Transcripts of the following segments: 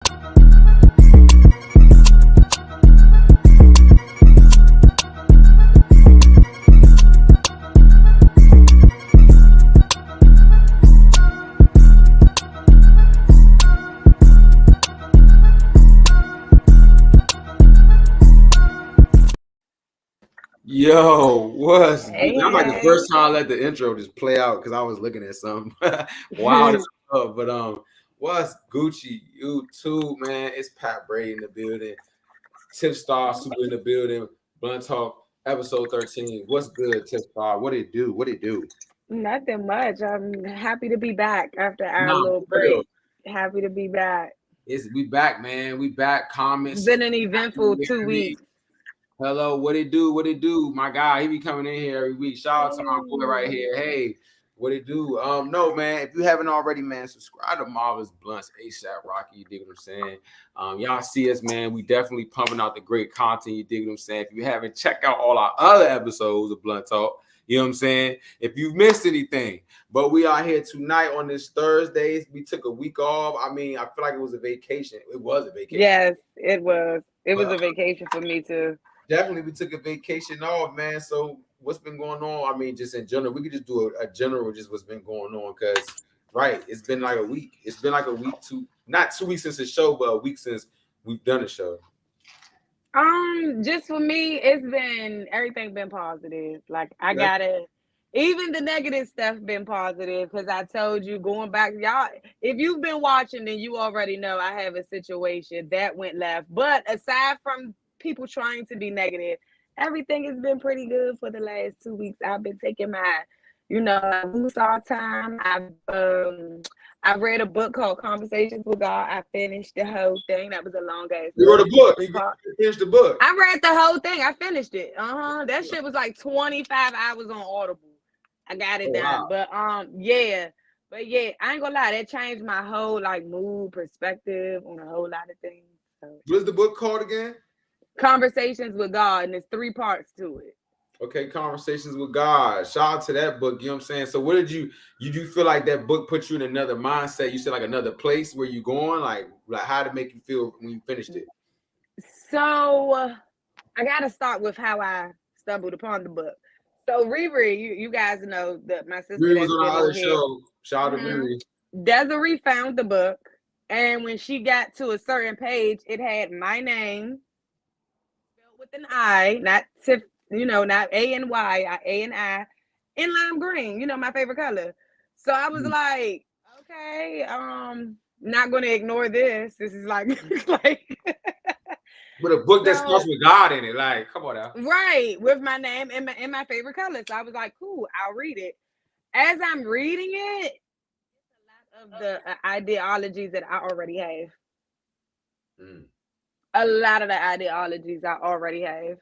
Yo, what's good? Hey, I'm like the hey. first time I let the intro just play out because I was looking at something. Wow, this up. But what's Gucci? You too, man. It's Pat Brady in the building. Tiff Star Super in the building. Blunt Talk episode 13. What's good, Tiff Star? What it do? What it do? Nothing much. I'm happy to be back after our Nah, little for real. break. Happy to be back. We back, man. We back. It's Comments. been an eventful 2 weeks. Hello, what it do? What it do? My guy, he be coming in here every week. Shout out to my boy right Hey. here. Hey, what it do? No, man. If you haven't already, man, subscribe to Marvelous Bluntz ASAP Rocky. You dig what I'm saying? Y'all see us, man. We definitely pumping out the great content. You dig what I'm saying? If you haven't, check out all our other episodes of Blunt Talk. You know what I'm saying? If you've missed anything, but we are here tonight on this Thursday. We took a week off. I mean, I feel like it was a vacation. It was a vacation. Yes, it was. It was But a vacation for me too. definitely we took a vacation off, man. So what's been going on? I mean, just in general, we could just do a general, just what's been going on, because right, it's been like a week. It's been like a week, not 2 weeks since the show, but a week since we've done the show. Just for me, it's been everything been positive. Like I Yeah. gotta even the negative stuff been positive because I told you going back, y'all, if you've been watching, then you already know I have a situation that went left. But aside from people trying to be negative, everything has been pretty good for the last 2 weeks. I've been taking my woosah time. I've read a book called Conversations with God. I finished the whole thing. That was a long ass You wrote book. a book. Three You part. finished the book. I read the whole thing. I finished it. That shit was like 25 hours on Audible. I got it done. Wow. But yeah, I ain't gonna lie, that changed my whole like mood, perspective on a whole lot of things. So What's the book called again? Conversations with God, and there's 3 parts to it. Okay, Conversations with God. Shout out to that book. You know what I'm saying? So what did you do feel like that book put you in another mindset? You said like another place where you going? Like how did it make you feel when you finished it? So I gotta start with how I stumbled upon the book. So Riri, you guys know that my sister Riri was that's on been our other on here. show. Shout out to Mhm. Riri. Desiree found the book, and when she got to a certain page, it had my name spelled with an I, not Tiff, not A-N-Y, A-N-I, in lime green, my favorite color. So I was like, okay, not gonna ignore this. This is like like With a book that starts so with God in it. Like, come on now. right with my name and my favorite color. So I was like, cool, I'll read it. As I'm reading it, a lot of the ideologies that I already have. Mm. A lot of the ideologies I already have.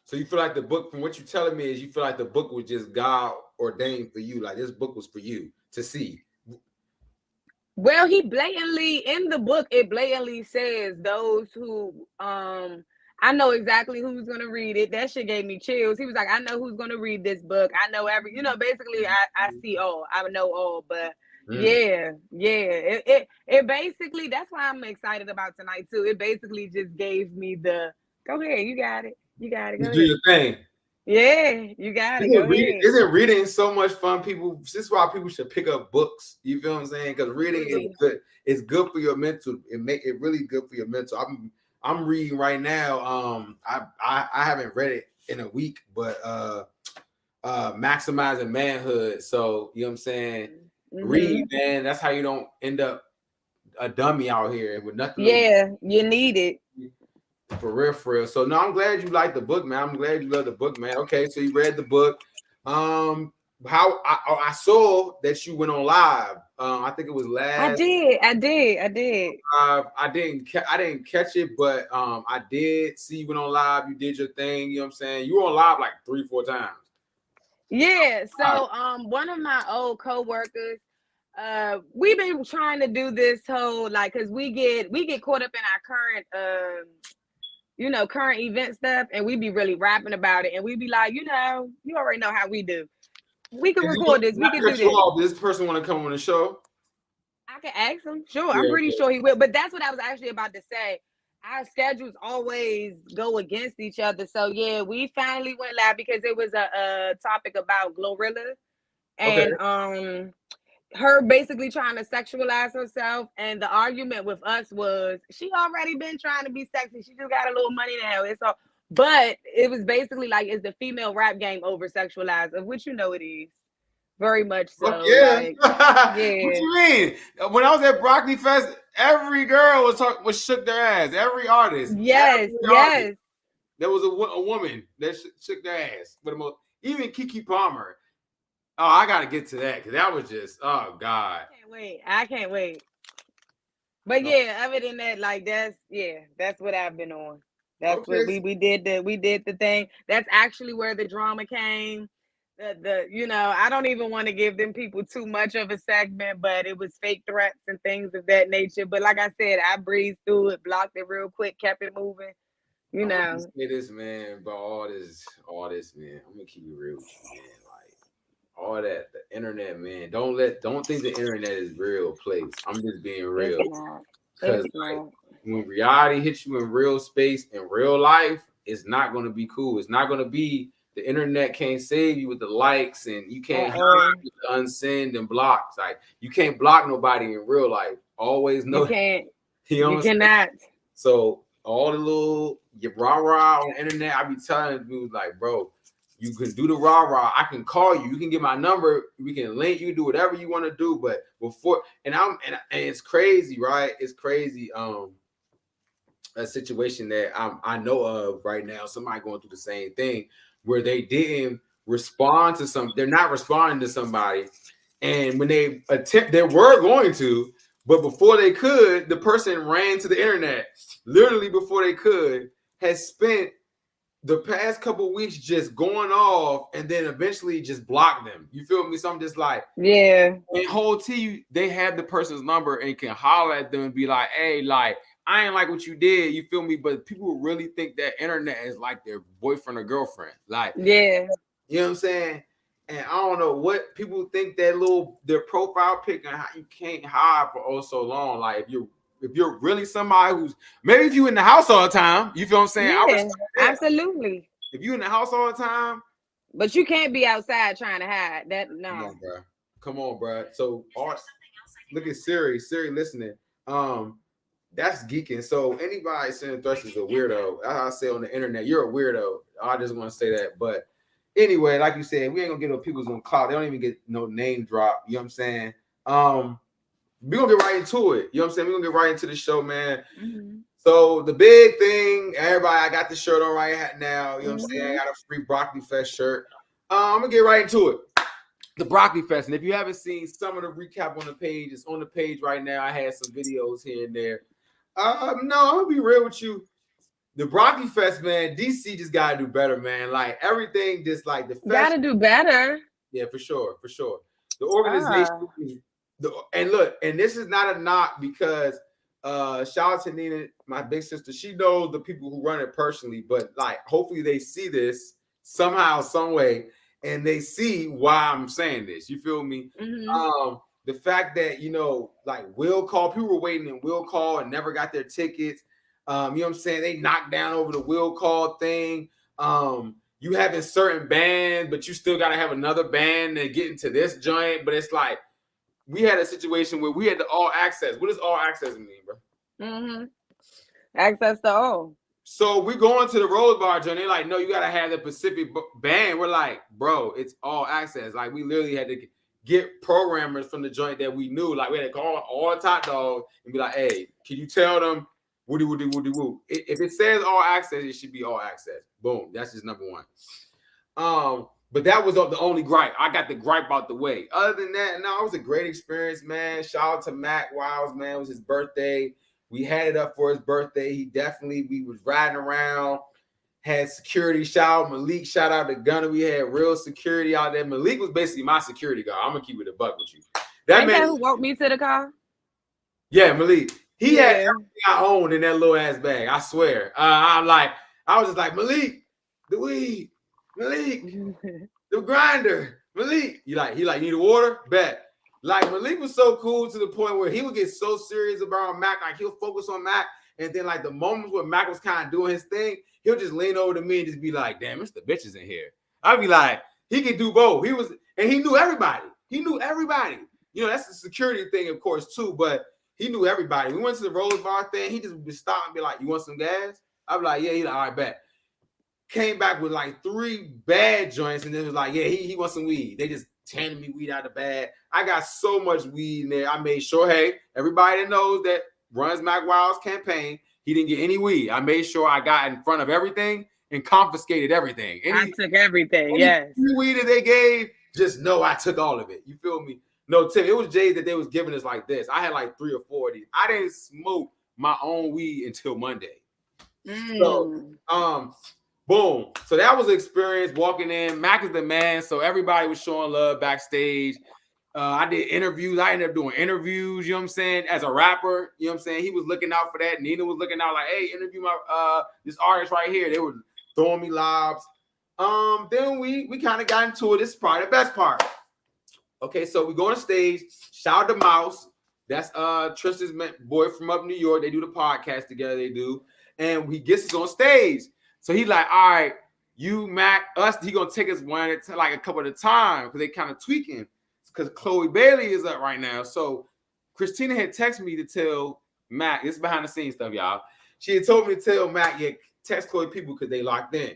So you feel like the book, from what you're telling me, is you feel like the book was just God ordained for you. Like this book was for you to see. Well, he blatantly in the book, it blatantly says those who I know exactly who's gonna read it. That shit gave me chills. He was like, I know who's gonna read this book. I know basically I see all. I know all, but Mm. yeah. It basically that's why I'm excited about tonight too. It basically just gave me the go ahead, you got it. You got it. Go Just do ahead. your thing. Yeah, you got it. Go ahead. Isn't reading so much fun? People, this is why people should pick up books. You feel what I'm saying? Because reading is good. It's good for your mental. It really good for your mental. I'm reading right now. I haven't read it in a week, but Maximizing Manhood. So you know what I'm saying? Mm-hmm. Read, man. That's how you don't end up a dummy out here with nothing. Yeah, you need it. For real. So no, I'm glad you like the book, man. I'm glad you love the book, man. Okay, so you read the book. How I saw that you went on live. I think it was last. I did. I didn't catch it, but I did see you went on live. You did your thing. You know what I'm saying? You were on live like 3-4 times. Yeah. So one of my old coworkers, we've been trying to do this whole like because we get caught up in our current event stuff, and we be really rapping about it, and we be like, you already know how we do. We can record this. We can do this. Does this person want to come on the show? I can ask him. Sure, I'm Yeah, pretty okay. sure he will. But that's what I was actually about to say. Our schedules always go against each other. So yeah, we finally went live because it was a topic about Glorilla Okay. and her basically trying to sexualize herself. And the argument with us was she already been trying to be sexy. She just got a little money now. It's all, but it was basically like, is the female rap game over sexualized? Of which it is. Very much Fuck so. yeah. Like, What yeah. you mean? When I was at Broccoli Fest, every girl was shook their ass. Every artist. Yes, Every artist. yes. There was a woman that shook their ass. But even Kiki Palmer. Oh, I gotta get to that because that was just God. I can't wait. But No. yeah, other than that, like that's what I've been on. That's what Okay. we did the thing. That's actually where the drama came. I don't even want to give them people too much of a segment, but it was fake threats and things of that nature. But like I said, I breezed through it, blocked it real quick, kept it moving. You I'm gonna know. just say this, man, but all this, man. I'm gonna keep it real with you, man. Like all that, the internet, man. Don't think the internet is real place. I'm just being It's real. not. Cause It's like not. when reality hits you in real space in real life, it's not gonna be cool. It's not gonna be the internet can't save you with the likes and you can't hide with the unsend and blocks. Like you can't block nobody in real life. Always You know can't. you know You what I'm saying? cannot. So all the little rah-rah on the internet, I be telling dudes like, bro, you can do the rah-rah. I can call you. You can get my number. We can link you, do whatever you want to do. But before and it's crazy, right? It's crazy. A situation that I know of right now, somebody going through the same thing where they didn't respond to they're not responding to somebody. And when they were going to, but before they could, the person ran to the internet, literally before they could, has spent the past couple weeks just going off and then eventually just blocked them. You feel me? So I'm just like, Yeah. and whole T, they have the person's number and can holler at them and be like, hey, like, I ain't like what you did. You feel me? But people really think that internet is like their boyfriend or girlfriend. Like, Yeah. you know what I'm saying? And I don't know what people think that their profile pic and how you can't hide for oh so long. Like if you're really somebody who's maybe if you in the house all the time, you feel what I'm saying? Yeah. Absolutely. If you in the house all the time, but you can't be outside trying to hide that. No. Come on, bro. Come on, bro. So look at Siri. Siri listening. That's geeking. So anybody saying Thresh is a weirdo, as I say on the internet, you're a weirdo. I just want to say that. But anyway, like you said, we ain't gonna get no people's on cloud. They don't even get no name drop. You know what I'm saying? We're gonna get right into it. You know what I'm saying? We're gonna get right into the show, man. Mm-hmm. So the big thing, everybody, I got the shirt on right now. You know what I'm saying? I got a free Broccoli Fest shirt. I'm gonna get right into it. The Broccoli Fest. And if you haven't seen some of the recap on the page, it's on the page right now. I had some videos here and there. No, I'm gonna be real with you. The Broccoli Fest, man, DC just gotta do better, man. Like everything, just like the fest. Gotta do better. Yeah, for sure. The organization, and look, and this is not a knock because shout out to Nina, my big sister. She knows the people who run it personally, but like hopefully they see this somehow, some way, and they see why I'm saying this. You feel me? Mm-hmm. The fact that like will call, people were waiting and will call and never got their tickets. You know what I'm saying? They knocked down over the will call thing. You having certain bands, but you still gotta have another band to get into this joint. But it's like we had a situation where we had the all access. What does all access mean, bro? Mm-hmm. Access to all. So we going to the Rose Bar joint. They're like, no, you gotta have the Pacific band. We're like, bro, it's all access. Like we literally had to get programmers from the joint that we knew. Like we had to call all the top dogs and be like, hey, can you tell them woody woody woody woo? If it says all access, it should be all access. Boom. That's just number one. But that was the only gripe. I got the gripe out the way. Other than that, no, it was a great experience, man. Shout out to Mac Wiles, man. It was his birthday. We had it up for his birthday. We was riding around, had security. Shout out Malik. Shout out to Gunner. We had real security out there. Malik was basically my security guard. I'm gonna keep it a buck with you. That man who walked me to the car. Yeah, Malik. He had everything I owned in that little ass bag. I swear. I was just like, Malik, the weed, Malik, the grinder, Malik. He like, you need a water? Bet. Like Malik was so cool to the point where he would get so serious about Mac, like he'll focus on Mac, and then like the moments where Mac was kind of doing his thing, he'll just lean over to me and just be like, "Damn, it's the bitches in here." I'd be like, he could do both. He knew everybody. He knew everybody. You know, that's the security thing, of course, too. But he knew everybody. We went to the Rose Bar thing. He just would stop and be like, "You want some gas?" I'd be like, "Yeah." He's like, "All right, bet." Came back with like 3 bad joints, and then was like, "Yeah, he wants some weed." They just handed me weed out of the bag. I got so much weed in there. I made sure, hey, everybody that knows that runs Mac Wild's campaign, he didn't get any weed. I made sure I got in front of everything and confiscated everything. I took everything, yes. Weed that they gave, just know I took all of it. You feel me? No, Tim, it was J's that they was giving us like this. I had like 3 or 4 of these. I didn't smoke my own weed until Monday. So, boom. So that was an experience walking in. Mac is the man. So everybody was showing love backstage. I did interviews. I ended up doing interviews, you know what I'm saying, as a rapper. You know what I'm saying? He was looking out for that. Nina was looking out like, hey, interview my this artist right here. They were throwing me lobs. Then we kind of got into it. This is probably the best part. Okay, so we go on stage. Shout out to Mouse. That's Tristan's boy from up New York. They do the podcast together. They do. And he gets us on stage. So he like, all right, you, Mac, us, he gonna take us one at like a couple at a time because they kind of tweaking. Because Chloe Bailey is up right now. So Christina had texted me to tell Mac, this is behind the scenes stuff, y'all. She had told me to tell Mac, yeah, text Chloe people because they locked in.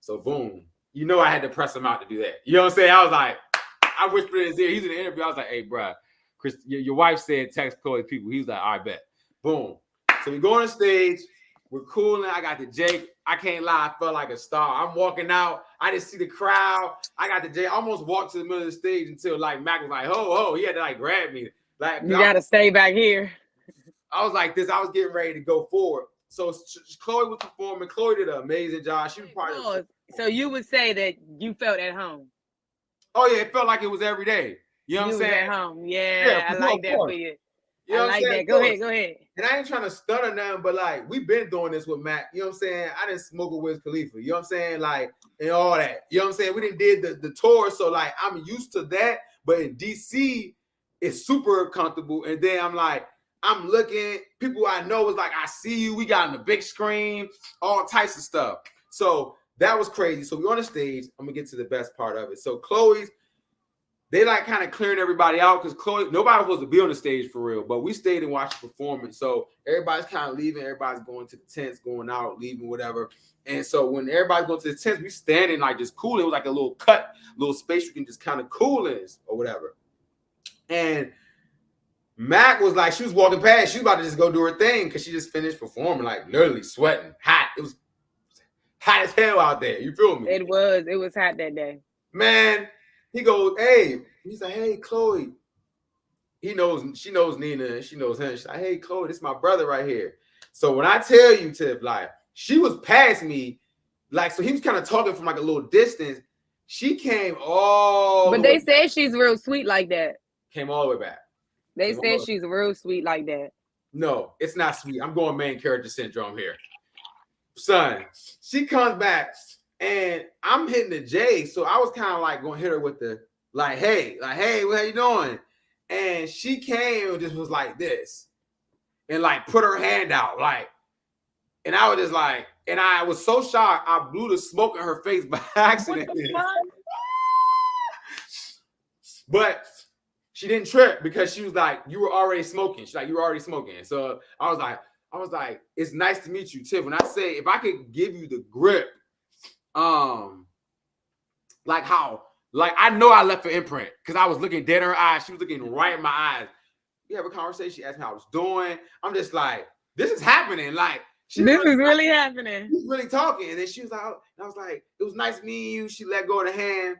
So boom. You know I had to press him out to do that. You know what I'm saying? I was like, I whispered in his ear. He's in the interview. I was like, hey, bro, Chris, your wife said text Chloe people. He was like, all right, bet. Boom. So we go on the stage. We're cooling. I got the Jake. I can't lie. I felt like a star. I'm walking out. I didn't see the crowd. I got the Jake. I almost walked to the middle of the stage until like Mac was like, ho. He had to like grab me. Like you got to stay back here. I was like this. I was getting ready to go forward. So Chloe was performing. Chloe did an amazing job. She was part of. So you would say that you felt at home. Oh yeah, it felt like it was every day. You know what I'm saying? At home. Yeah, I like that for you. You know I like that. Go ahead. And I ain't trying to stun or nothing, but like we've been doing this with Mac. You know what I'm saying? I didn't smoke with Wiz Khalifa. You know what I'm saying? Like and all that. You know what I'm saying? We didn't did the tour, so like I'm used to that. But in DC, it's super comfortable. And then I'm like, I'm looking. People I know was like, I see you. We got on the big screen, all types of stuff. So that was crazy. So we're on the stage. I'm gonna get to the best part of it. So Chloe's. They like kind of clearing everybody out because Chloe, nobody was supposed to be on the stage for real, but we stayed and watched the performance. So everybody's kind of leaving, everybody's going to the tents, going out, leaving, whatever. And so when everybody's going to the tents, we standing like just cooling. It was like a little cut, little space you can just kind of cool in or whatever. And Mac was like, she was walking past, she was about to just go do her thing because she just finished performing, like literally sweating, hot. It was hot as hell out there. You feel me? It was hot that day. Man. He goes, hey, he's like, hey, Chloe. She knows Nina and she knows him. She's like, hey, Chloe, this is my brother right here. So when I tell you, Tiff, like, she was past me, like, so he was kind of talking from like a little distance. She came all But they said she's real sweet like that. Came all the way back. They said she's real sweet like that. No, it's not sweet. I'm going main character syndrome here. Son, she comes back. And I'm hitting the J, so I was kind of like going to hit her with the hey, what are you doing? And she came and just was like this, and like put her hand out, like, and I was just like, and I was so shocked, I blew the smoke in her face by accident. But she didn't trip because she was like, you were already smoking. She's like, you were already smoking. So I was like, it's nice to meet you, Tiff. When I say if I could give you the grip. Like how, like I know I left an imprint because I was looking dead in her eyes. She was looking right in my eyes. We have a conversation. She asked me how I was doing. I'm just like, this is happening. Like, this is really happening. She's really talking. And then she was like, and I was like, it was nice meeting you. She let go of the hand.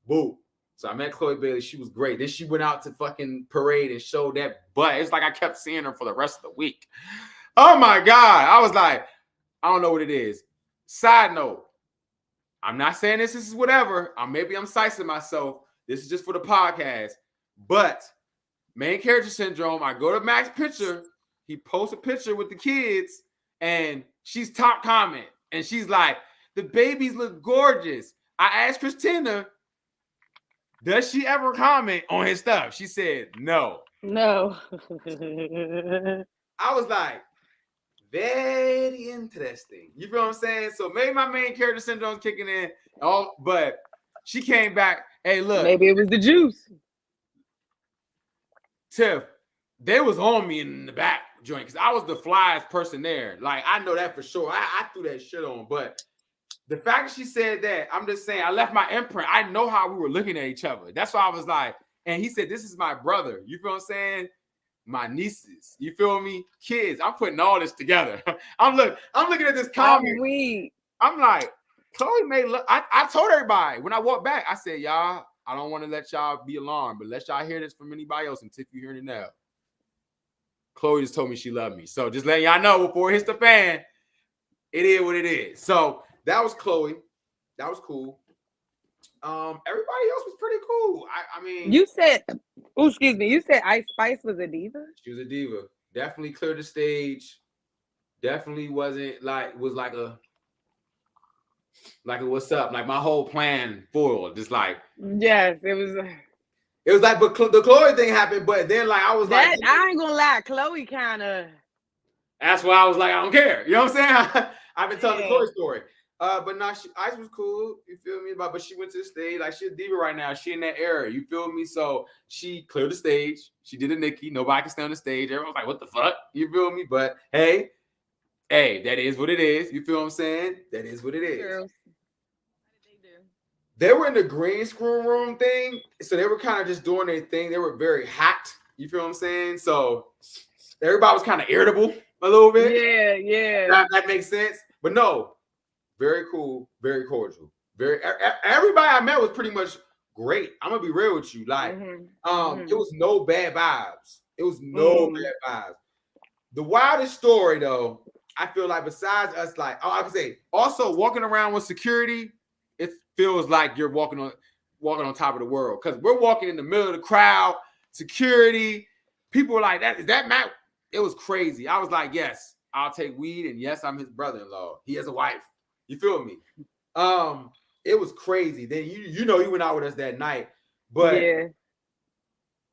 Boom. So I met Chloe Bailey. She was great. Then she went out to fucking parade and showed that butt. It's like I kept seeing her for the rest of the week. Oh my God. I was like, I don't know what it is. Side note. I'm not saying this is whatever. Maybe I'm sizing myself. This is just for the podcast. But main character syndrome, I go to Mac's picture. He posts a picture with the kids, and she's top comment. And she's like, the babies look gorgeous. I asked Christina, does she ever comment on his stuff? She said no. No. I was like, very interesting. You feel what I'm saying? So maybe my main character syndrome's kicking in. But she came back. Hey, look. Maybe it was the juice. Tiff, they was on me in the back joint because I was the flyest person there. Like, I know that for sure. I threw that shit on. But the fact that she said that, I'm just saying, I left my imprint. I know how we were looking at each other. That's why I was like, and he said, this is my brother. You feel what I'm saying? My nieces. You feel me? Kids. I'm putting all this together. I'm looking at this comment. I'm like, Chloe may look. I told everybody when I walked back, I said, y'all, I don't want to let y'all be alarmed, but let y'all hear this from anybody else. And Tiff, you hearing it now. Chloe just told me she loved me. So just letting y'all know before it hits the fan, it is what it is. So that was Chloe. That was cool. Everybody else was pretty cool. I mean, you said, excuse me, you said Ice Spice was a diva? She was a diva. Definitely cleared the stage. Definitely was like a what's up? Like my whole plan foiled. Just like, yes, it was like, but the Chloe thing happened, but then like I was that, like, I ain't gonna lie, Chloe kind of. That's why I was like, I don't care. You know what I'm saying? I've been telling the Chloe story. But now Ice was cool. You feel me? But she went to the stage. Like, she's a diva right now. She in that era. You feel me? So she cleared the stage. She did a Nikki. Nobody can stay on the stage. Everyone's like, what the fuck? You feel me? But hey, that is what it is. You feel what I'm saying? That is what it is. Girls. What did they do? They were in the green screen room thing. So they were kind of just doing their thing. They were very hot. You feel what I'm saying? So everybody was kind of irritable a little bit. Yeah. That makes sense. But no. Very cool, very cordial. Everybody I met was pretty much great. I'm gonna be real with you. Like, it was no bad vibes. It was no bad vibes. The wildest story, though, I feel like besides us, like, I could say, also walking around with security, it feels like you're walking on top of the world because we're walking in the middle of the crowd, security, people were like, is that Matt? It was crazy. I was like, yes, I'll take weed, and yes, I'm his brother-in-law. He has a wife. You feel me? It was crazy. Then you know he went out with us that night. But yeah.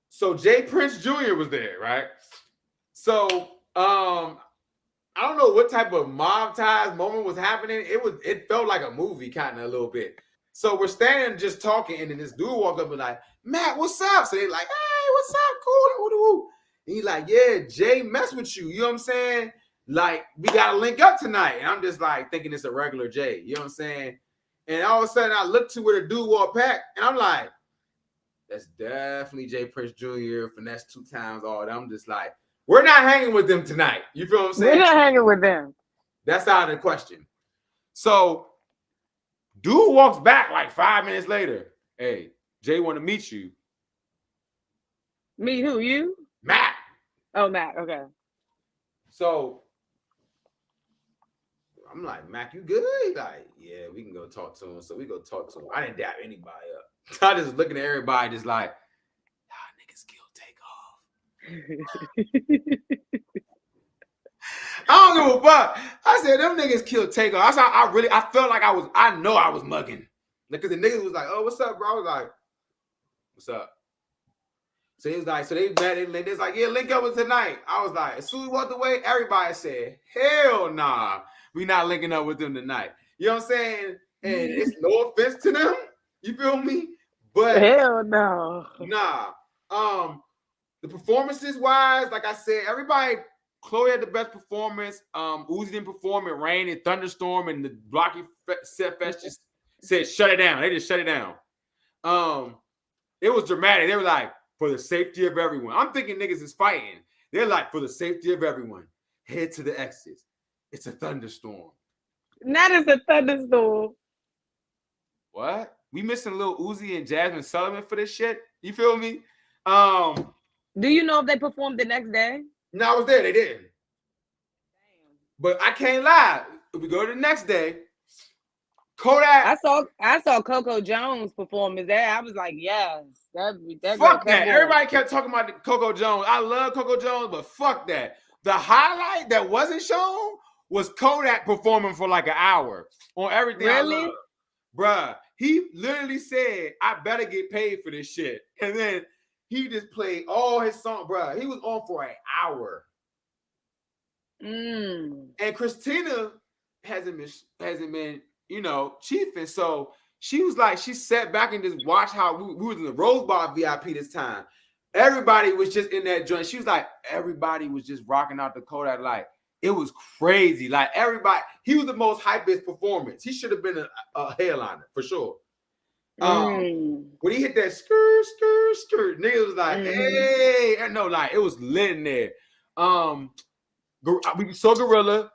So Jay Prince Jr. was there, right? So I don't know what type of mob ties moment was happening. It felt like a movie kind of a little bit. So we're standing just talking, and then this dude walked up and like, Matt, what's up? So they're like, hey, what's up? Cool. And he's like, yeah, Jay mess with you. You know what I'm saying? Like, we got to link up tonight. And I'm just like thinking it's a regular Jay. You know what I'm saying? And all of a sudden I look to where the dude walked back and I'm like, that's definitely Jay Prince Jr. Finesse 2 times all that. I'm just like, we're not hanging with them tonight. You feel what I'm saying? We're not hanging with them. That's out of the question. So dude walks back like 5 minutes later. Hey, Jay want to meet you. Meet who? You? Matt. Oh, Matt. Okay. So I'm like, Mac, you good? He's like, yeah, we can go talk to him. So we go talk to him. I didn't dap anybody up. I just looking at everybody, just like, y'all niggas kill Takeoff. I don't give a fuck. I said, them niggas kill Takeoff. I felt like I know I was mugging. Because the niggas was like, oh, what's up, bro? I was like, what's up? So he was like, so they met, they was like, yeah, link up with tonight. I was like, as soon as we walked away, everybody said, hell nah. We not linking up with them tonight. You know what I'm saying? And it's no offense to them. You feel me? But hell no. Nah. The performances wise, like I said, everybody, Chloe had the best performance. Uzi didn't perform. It rained and thunderstorm, and the Blocky Set Fest just said shut it down. They just shut it down. It was dramatic. They were like, for the safety of everyone. I'm thinking niggas is fighting. They're like, for the safety of everyone, head to the exits. It's a thunderstorm. That is a thunderstorm. What? We missing Lil Uzi and Jasmine Sullivan for this shit? You feel me? Do you know if they performed the next day? No, I was there. They didn't. Damn. But I can't lie. If we go to the next day, Kodak. I saw Coco Jones perform as that. I was like, yes. That fuck that. Everybody kept talking about Coco Jones. I love Coco Jones, but fuck that. The highlight that wasn't shown was Kodak performing for like an hour on everything. Really? bruh, he literally said, I better get paid for this shit. And then he just played all his songs, bruh. He was on for an hour. And Christina hasn't been, you know, chiefing. So she was like, she sat back and just watched how we was in the Rose Bar VIP this time. Everybody was just in that joint. She was like, everybody was just rocking out the Kodak. Like, it was crazy. Like, everybody, he was the most hypest performance. He should have been a headliner for sure. When he hit that skirt, niggas was like, hey, no, like, it was lit in there. We saw Gorilla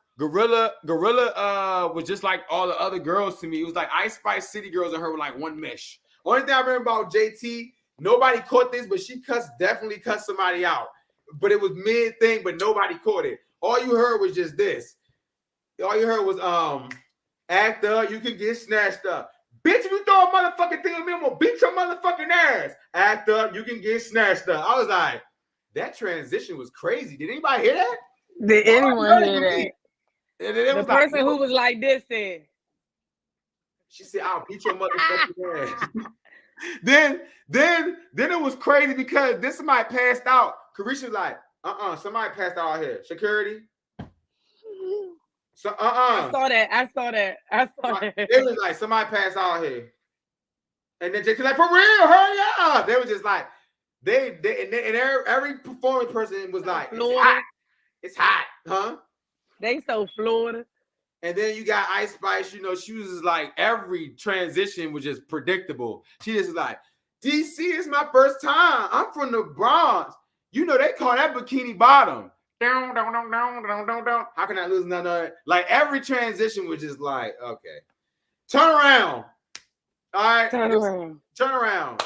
was just like all the other girls to me. It was like Ice Spice City girls and her were like one mesh. Only thing I remember about JT, nobody caught this, but she definitely cut somebody out. But it was mid thing, but nobody caught it. All you heard was just this. All you heard was act up, you can get snatched up. Bitch, if you throw a motherfucking thing at me, I'm gonna beat your motherfucking ass. Act up, you can get snatched up. I was like, that transition was crazy. Did anybody hear that? Did anyone hear that? The person who was like this said. She said, I'll beat your motherfucking ass. Then it was crazy because then somebody passed out. Carisha was like, somebody passed out here. Security. So I saw that. It was like somebody passed out here. And then JT like, for real, hurry up. They were just like, every performing person was like, it's hot, huh? They so Florida. And then you got Ice Spice, you know, she was just like, every transition was just predictable. She just like, DC is my first time. I'm from the Bronx. You know, they call that bikini bottom. Down. How can I lose none of it? Like, every transition was just like, okay. Turn around. All right. Turn around.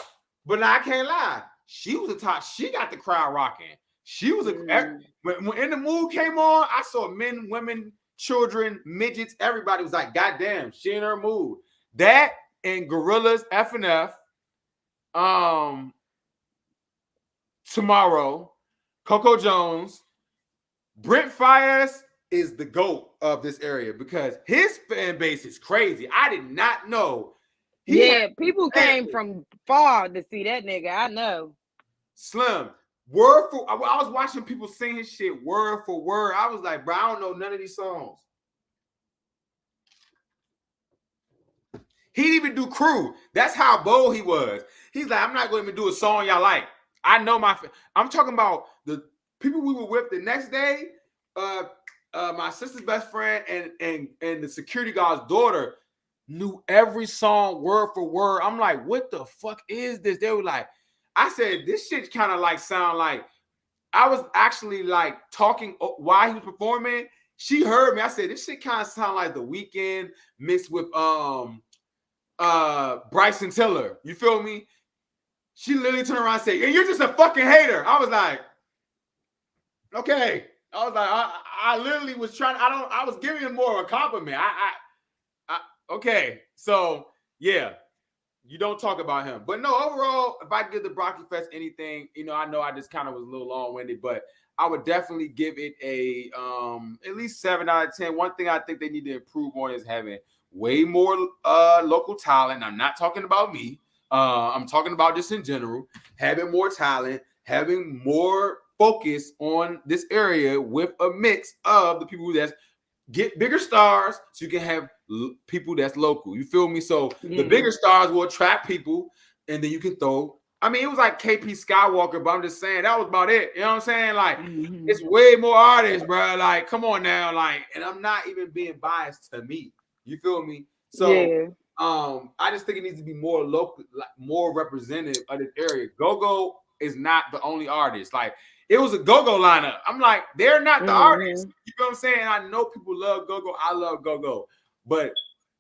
But now I can't lie. She was a top. She got the crowd rocking. She was when In the Mood came on, I saw men, women, children, midgets, everybody was like, God damn, she in her mood. That and Gorillas F&F, tomorrow, Coco Jones, Brent Fires is the GOAT of this area because his fan base is crazy. I did not know. People came from far to see that nigga. I know. Slim. Word for, I was watching people sing his shit word for word. I was like, bro, I don't know none of these songs. He didn't even do Crew. That's how bold he was. He's like, I'm not going to even do a song y'all like. I know I'm talking about the people we were with the next day. My sister's best friend and the security guard's daughter knew every song word for word. I'm like, what the fuck is this? They were like, I said, this shit kind of like sound like, I was actually like talking while he was performing. She heard me. I said, this shit kind of sound like The Weeknd mixed with Bryson Tiller. You feel me? She literally turned around and said, you're just a fucking hater. I was like, okay. I was like, I literally was trying, I was giving him more of a compliment. Okay. So yeah. You don't talk about him. But no, overall, if I give the Brocky Fest anything, you know I just kind of was a little long-winded, but I would definitely give it a at least 7 out of 10. One thing I think they need to improve on is having way more local talent. I'm not talking about me. I'm talking about just in general. Having more talent, having more focus on this area with a mix of the people that's get bigger stars so you can have people that's local. You feel me? So the bigger stars will attract people, and then you can throw. I mean, it was like KP Skywalker, but I'm just saying that was about it. You know what I'm saying? Like, it's way more artists, bro. Like, come on now. Like, and I'm not even being biased to me. You feel me? So, I just think it needs to be more local, like more representative of this area. Go-Go is not the only artist. Like, it was a Go-Go lineup. I'm like, they're not the artists. You know what I'm saying? I know people love Go-Go. I love Go-Go. But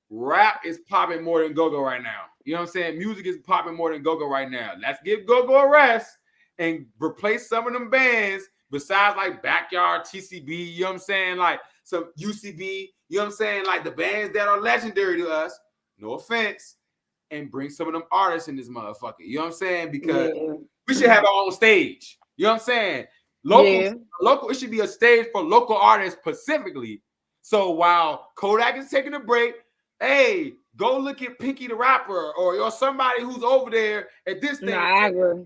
rap is popping more than Go-Go right now. You know what I'm saying? Music is popping more than Go-Go right now. Let's give Go-Go a rest and replace some of them bands besides like Backyard, TCB, you know what I'm saying? Like some UCB, you know what I'm saying? Like the bands that are legendary to us, no offense, and bring some of them artists in this motherfucker. You know what I'm saying? Because we should have our own stage. You know what I'm saying? Local, it should be a stage for local artists specifically. So while Kodak is taking a break, hey, Go look at Pinky the Rapper or somebody who's over there at this thing. No, I agree.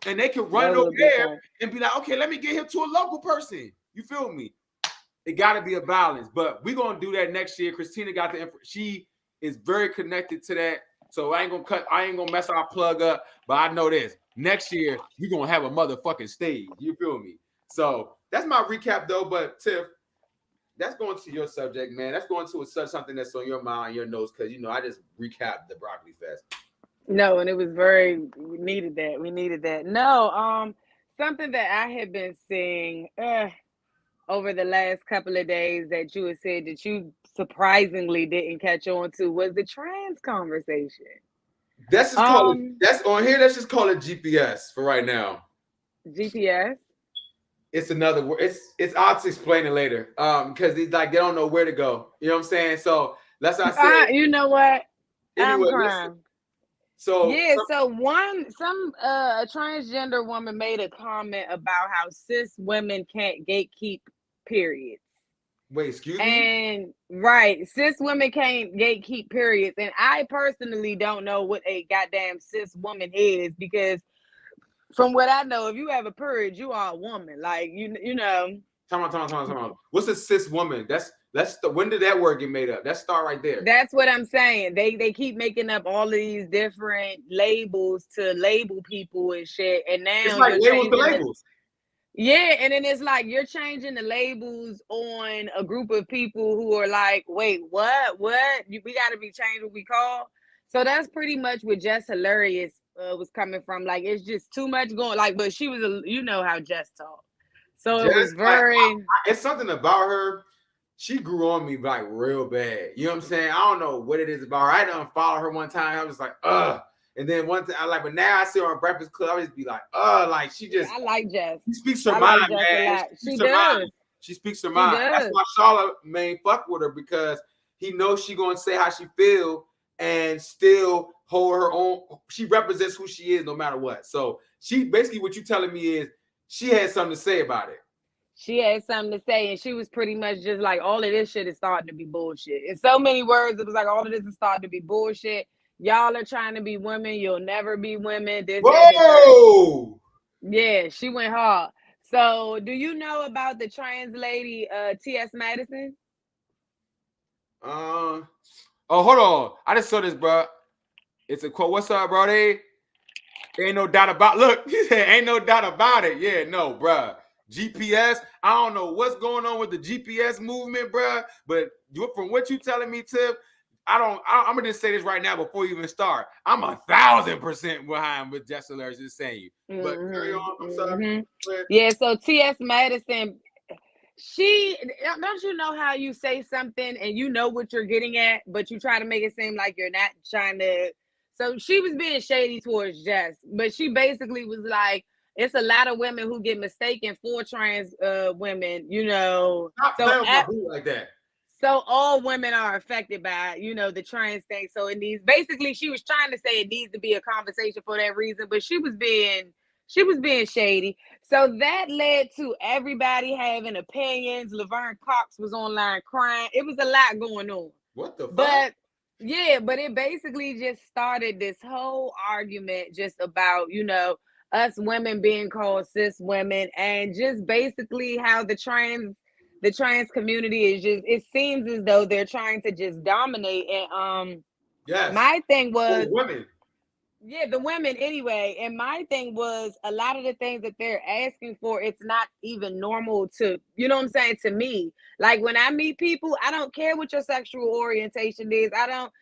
And they can run it over there and be like, okay, let me get him to a local person. You feel me? It got to be a balance. But we're going to do that next year. Christina got the she is very connected to that. So I ain't going to mess our plug up. But I know this. Next year, we're going to have a motherfucking stage. You feel me? So that's my recap, though. But, Tiff, that's going to your subject, man. That's going to something that's on your mind, your notes, because, I just recapped the Broccoli Fest. No, and it was we needed that. We needed that. No, something that I had been seeing over the last couple of days that you had said that you surprisingly didn't catch on to was the trans conversation. That's just call it, that's on here. Let's just call it GPS for right now. GPS. It's another word. I'll explain it later. Because they don't know where to go. You know what I'm saying? So that's what I said. You know what? Anyway, I'm crying. So a transgender woman made a comment about how cis women can't gatekeep periods. Wait, excuse me? And right, cis women can't gatekeep periods. And I personally don't know what a goddamn cis woman is, because from what I know, if you have a period, you are a woman. Like you know. Time on. What's a cis woman? When did that word get made up? Let's start right there. That's what I'm saying. They keep making up all of these different labels to label people and shit. And now it's like labels to labels. Yeah, and then it's like you're changing the labels on a group of people who are like, wait, what? We got to be changed what we call. So that's pretty much what Jess Hilarious was coming from. Like, it's just too much going. Like, but she was, you know how Jess talked. So Jess, it was very. It's something about her. She grew on me like real bad. You know what I'm saying? I don't know what it is about her. I had to unfollow her one time. I was like, ugh. And then one time, but now I see her on Breakfast Club. I just be like, like she just. I like Jess. She speaks her mind, man. She does. She speaks her mind. That's why Charlotte fuck with her, because he knows she gonna say how she feel and still hold her own. She represents who she is no matter what. So she basically, what you telling me is she had something to say about it. She had something to say, and she was pretty much just like, all of this shit is starting to be bullshit. In so many words, it was like, all of this is starting to be bullshit. Y'all are trying to be women. You'll never be women. Whoa! Yeah, she went hard. So, do you know about the trans lady, T.S. Madison? Oh, hold on. I just saw this, bro. It's a quote. What's up, Brady? Ain't no doubt about. Look, he said, "Ain't no doubt about it." Yeah, no, bro. GPS. I don't know what's going on with the GPS movement, bro. But from what you telling me, Tiff, I'm gonna just say this right now before you even start. I'm 1,000% behind what Jess Hilarious is saying. But carry on. I'm sorry. Yeah. So T.S. Madison, don't you know how you say something and you know what you're getting at, but you try to make it seem like you're not trying to. So she was being shady towards Jess, but she basically was like, it's a lot of women who get mistaken for trans women, you know. Not like that. So all women are affected by, the trans thing. So it needs, basically, she was trying to say it needs to be a conversation for that reason, but she was being shady. So that led to everybody having opinions. Laverne Cox was online crying. It was a lot going on. What the fuck? But it basically just started this whole argument just about, us women being called cis women, and just basically how the trans community is just, it seems as though they're trying to just dominate. And yes, my thing was women. Yeah, the women anyway. And my thing was, a lot of the things that they're asking for, it's not even normal to, you know what I'm saying, to me. Like when I meet people, I don't care what your sexual orientation is. I don't,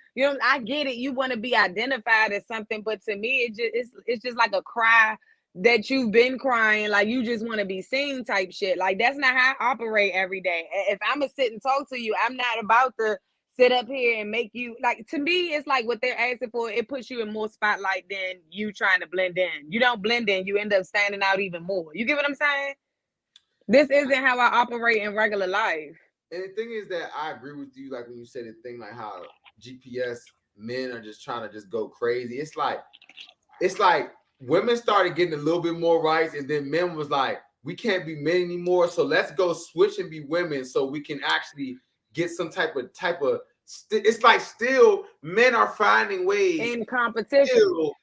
I get it. You want to be identified as something, but to me, it's just like a cry that you've been crying, like you just want to be seen type shit. Like that's not how I operate every day. If I'm gonna sit and talk to you, I'm not about to sit up here and make you, like, to me, it's like what they're asking for, it puts you in more spotlight than you trying to blend in. You don't blend in, you end up standing out even more. You get what I'm saying? This isn't how I operate in regular life. And the thing is that I agree with you, like when you said the thing, like how GPS men are just trying to just go crazy. It's like women started getting a little bit more rights, and then men was like, we can't be men anymore, so let's go switch and be women so we can actually get some type of it's like still men are finding ways in competition. still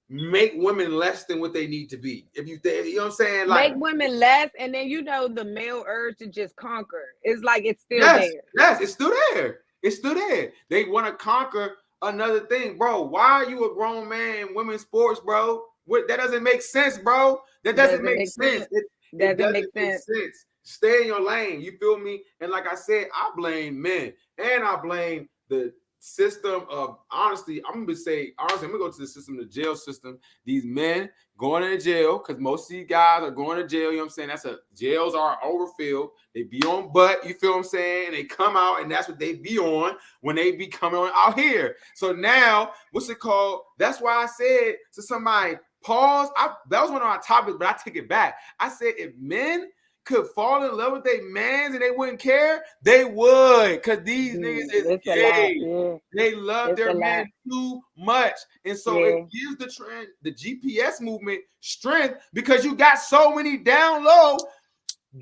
make women less than what they need to be. If you think, you know what I'm saying? Make Like, women less, and then the male urge to just conquer. It's like it's still yes, there. yes, it's still there. It's still there. They want to conquer another thing, bro. Why are you a grown man in women's sports, bro? That doesn't make sense, bro. That doesn't Doesn't make make sense. sense. It Doesn't make doesn't make sense. sense. Stay in your lane. You feel me? And like I said, I blame men and I blame the system of, honestly, I'm gonna say honestly, I'm gonna go to the system, the jail system. These men going to jail, because most of these guys are going to jail. You know what I'm saying? Jails are overfilled. They be on butt, you feel what I'm saying? And they come out, and that's what they be on when they be coming on out here. So now, what's it called? That's why I said to somebody, pause. That was one of our topics, but I take it back. I said if men could fall in love with their mans and they wouldn't care, they would. Because these niggas is It's a lot. gay. Yeah. They love It's their a man lot. too much. And so it Yeah. gives the GPS movement strength, because you got so many down low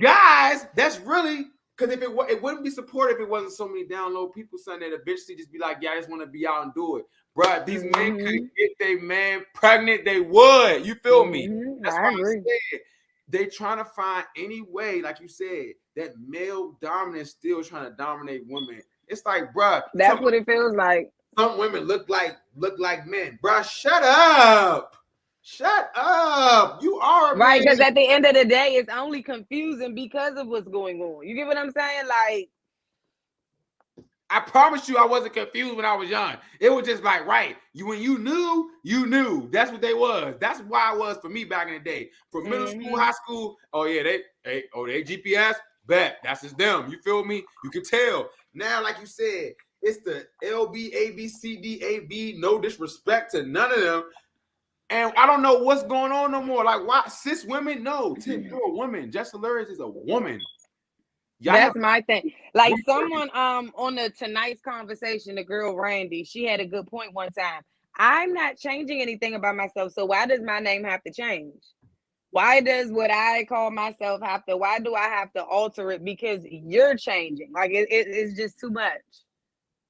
guys that's really, because if it wouldn't be supportive if it wasn't so many down low people, son, that eventually just be like, yeah, I just want to be out and do it. Bruh, these men could get their man pregnant, they would. You feel me? That's I why agree. I said they trying to find any way, like you said, that male dominance still trying to dominate women. It's like, bruh, That's what it feels like. some women look like men. Bruh, shut up. Shut up. You are a Right, man. because at the end of the day, it's only confusing because of what's going on. You get what I'm saying? Like, I promise you, I wasn't confused when I was young. It was just like, right, when you knew, you knew. That's what they was. That's why it was for me back in the day. From middle school, high school, oh yeah, they GPS, bet. That's just them. You feel me? You can tell. Now, like you said, it's the LB, AB, CD, AB, no disrespect to none of them. And I don't know what's going on no more. Like, why cis women? No, Tiff, you're a woman. Jessica Lurris is a woman. that's my thing. Like someone on the Tonight's Conversation, the girl Randy, she had a good point one time. I'm not changing anything about myself, so why does my name have to change? Why does what I call myself why do I have to alter it because you're changing? Like it's just too much.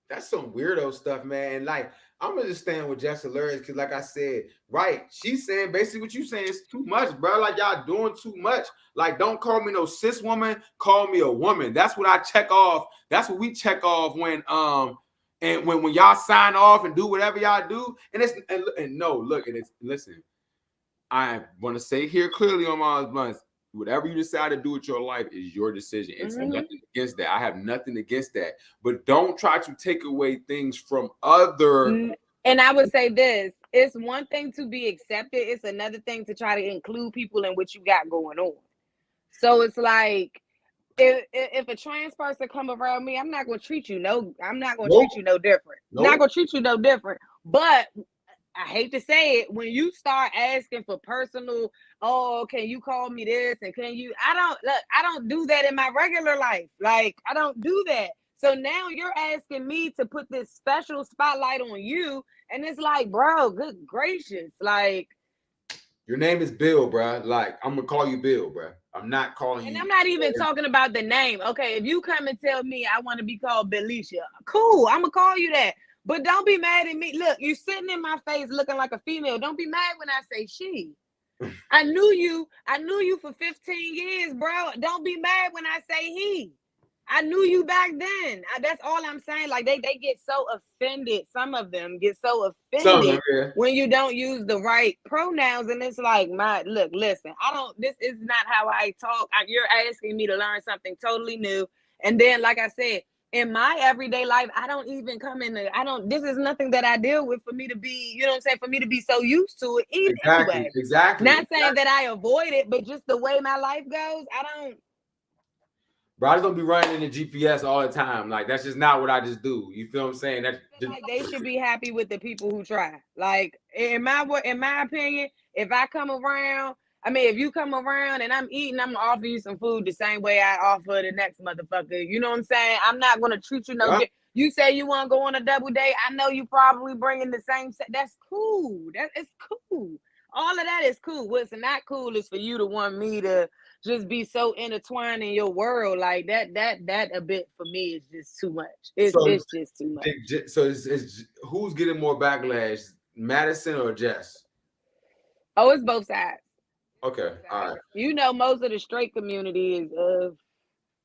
That's some weirdo stuff, man. And like, I'm gonna just stand with Jessica Lurris because, like I said, right, she's saying basically what you saying is too much, bro. Like, y'all doing too much. Like, don't call me no cis woman, call me a woman. That's what I check off. That's what we check off when and when y'all sign off and do whatever y'all do. And it's and no, look, and it's listen. I want to say here clearly on my Bluntz, whatever you decide to do with your life is your decision. It's nothing against that. I have nothing against that. But don't try to take away things from other. And I would say this: it's one thing to be accepted; it's another thing to try to include people in what you got going on. So it's like if a trans person come around me, I'm not going to treat you I'm not going to treat you no different. Not going to treat you no different. But I hate to say it, when you start asking for personal, oh, can you call me this? And I don't do that in my regular life. Like, I don't do that. So now you're asking me to put this special spotlight on you. And it's like, bro, good gracious. Like, your name is Bill, bro. Like, I'm going to call you Bill, bro. I'm not calling you. And I'm not even talking about the name. Okay, if you come and tell me I want to be called Belicia, cool, I'm going to call you that. But don't be mad at me. Look, you're sitting in my face looking like a female. Don't be mad when I say she. I knew you for 15 years, bro. Don't be mad when I say he. I knew you back then. That's all I'm saying. Like they get so offended. Some of them get so offended when you don't use the right pronouns. And it's like, listen, this is not how I talk. You're asking me to learn something totally new. And then, like I said, in my everyday life, I don't even this is nothing that I deal with for me to be, you know what I'm saying, for me to be so used to it. Exactly. Not saying that I avoid it, but just the way my life goes, I don't. Bro, I just don't be running in the GPS all the time. Like, that's just not what I just do. You feel what I'm saying? That's like they should be happy with the people who try. Like, in my opinion, if I come around, if you come around and I'm eating, I'm gonna offer you some food the same way I offer the next motherfucker. You know what I'm saying? I'm not gonna treat you no. You say you want to go on a double date. I know you probably bringing the same set. That's cool. It's cool. All of that is cool. What's not cool is for you to want me to just be so intertwined in your world like that a bit for me is just too much. It's just too much. So it's who's getting more backlash, Madison or Jess? Oh, it's both sides. Okay, all right. You know, most of the straight community is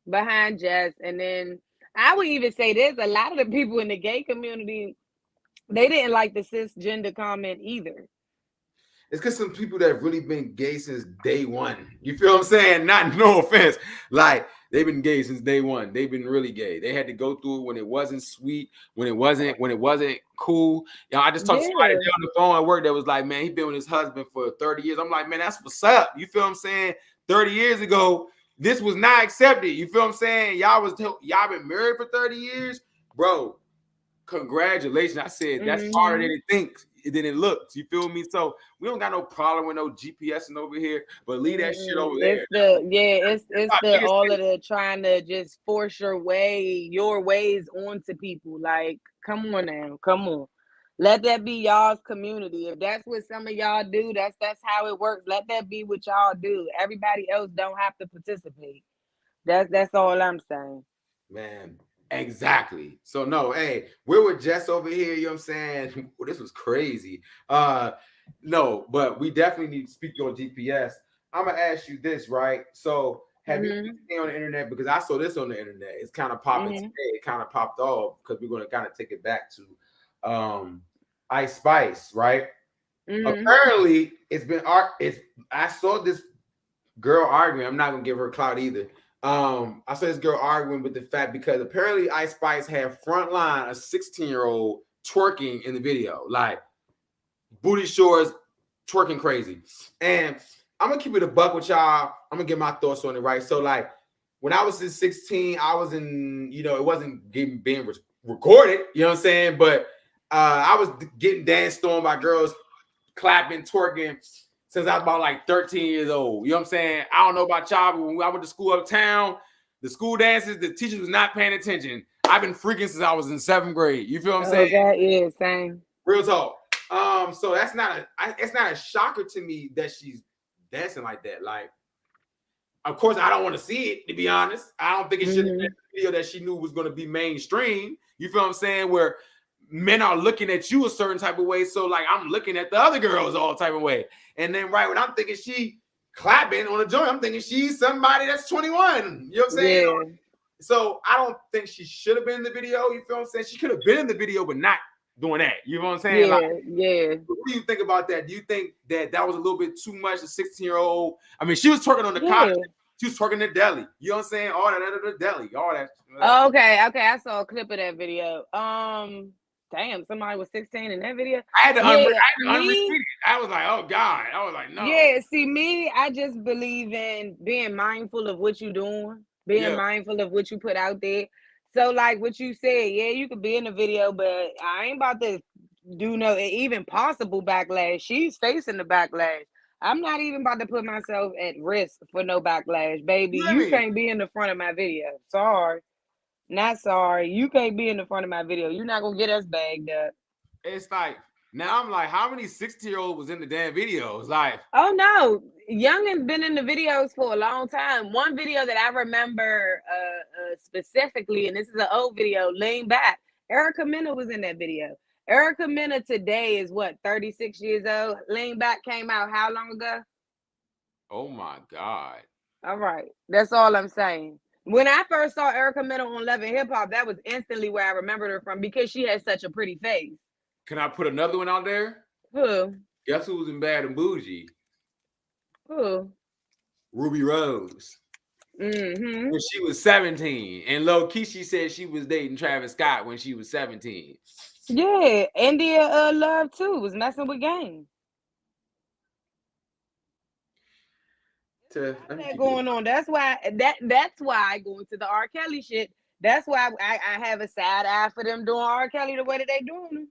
behind Jess, and then I would even say there's a lot of the people in the gay community, they didn't like the cisgender comment either. It's because some people that have really been gay since day one. You feel what I'm saying? Not no offense. Like they've been gay since day one. They've been really gay. They had to go through it when it wasn't sweet, when it wasn't cool. You know, I just talked to somebody on the phone at work that was like, man, he been with his husband for 30 years. I'm like, man, that's what's up. You feel what I'm saying? 30 years ago, this was not accepted. You feel what I'm saying? Y'all been married for 30 years, bro. Congratulations. I said that's harder than it thinks. Than it looks. You feel me? So we don't got no problem with no GPSing over here, but leave that shit over there. It's all of the trying to just force your ways onto people. Like, come on now, come on. Let that be y'all's community. If that's what some of y'all do, that's how it works. Let that be what y'all do. Everybody else don't have to participate. That's all I'm saying. Man, exactly. So no, hey, we're with Jess over here. You know what I'm saying? Well, this was crazy. No, but we definitely need to speak on GPS. I'm gonna ask you this, right? So have you been on the internet? Because I saw this on the internet. It's kind of popping today. It kind of popped off because we're gonna kind of take it back to Ice Spice, right? Apparently, it's been art. I saw this girl arguing. I'm not gonna give her clout either. I saw this girl arguing with the fact because apparently Ice Spice had Frontline, a 16-year-old, twerking in the video, like booty shorts, twerking crazy. And I'm gonna keep it a buck with y'all. I'm gonna get my thoughts on it, right? So, like, when I was in 16, I was in, it wasn't being recorded, you know what I'm saying? But I was getting danced on by girls clapping, twerking since I was about like 13 years old. You know what I'm saying? I don't know about y'all, but when I went to school uptown, the school dances, the teachers was not paying attention. I've been freaking since I was in 7th grade. You feel what I'm saying? That is same. Real talk. So it's not a shocker to me that she's dancing like that. Like, of course, I don't want to see it, to be honest. I don't think it should have been a video that she knew was going to be mainstream. You feel what I'm saying? Where men are looking at you a certain type of way. So, like, I'm looking at the other girls all type of way. And then, right, when I'm thinking she clapping on a joint, I'm thinking she's somebody that's 21. You know what I'm saying? Yeah. So, I don't think she should have been in the video. You feel what I'm saying? She could have been in the video, but not doing that. You know what I'm saying? Yeah. What do you think about that? Do you think that was a little bit too much? A 16-year-old. I mean, she was twerking on the couch. She was twerking the deli. You know what I'm saying? All that the deli. All that. Okay. I saw a clip of that video. Damn, somebody was 16 in that video. I had to unretweet it. I was like, oh God. I was like, no. Yeah, see, me, I just believe in being mindful of what you're doing, being mindful of what you put out there. So, like what you said, yeah, you could be in the video, but I ain't about to do no even possible backlash. She's facing the backlash. I'm not even about to put myself at risk for no backlash, baby. You can't be in the front of my video. Sorry. Not sorry. You can't be in the front of my video. You're not gonna get us bagged up. It's like, now I'm like, how many 16-year-olds was in the damn videos? Like, oh no, Youngin's been in the videos for a long time. One video that I remember specifically, and this is an old video, Lean Back. Erica Mena was in that video. Erica Mena today is what, 36 years old? Lean Back came out how long ago? Oh my God. All right. That's all I'm saying. When I first saw Erica Mena on Love and Hip Hop, that was instantly where I remembered her from because she had such a pretty face. Can I put another one out there? Who? Guess who was in Bad and Bougie? Who? Ruby Rose. Mm-hmm. When she was 17. And low key, she said she was dating Travis Scott when she was 17. Yeah, India Love too was messing with Game. That going on. That's why I go into the R. Kelly shit. That's why I have a side eye for them doing R. Kelly the way that they doing them.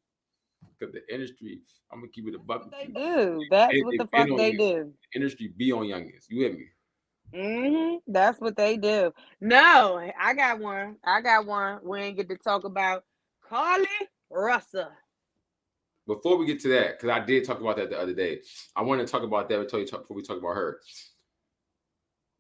Because the industry, I'm gonna keep it a buck. They do. That's what the fuck they do. The industry be on youngins. You hear me? That's what they do. No, I got one. We ain't get to talk about Carly Russell. Before we get to that, because I did talk about that the other day, I want to talk about that before we talk about her.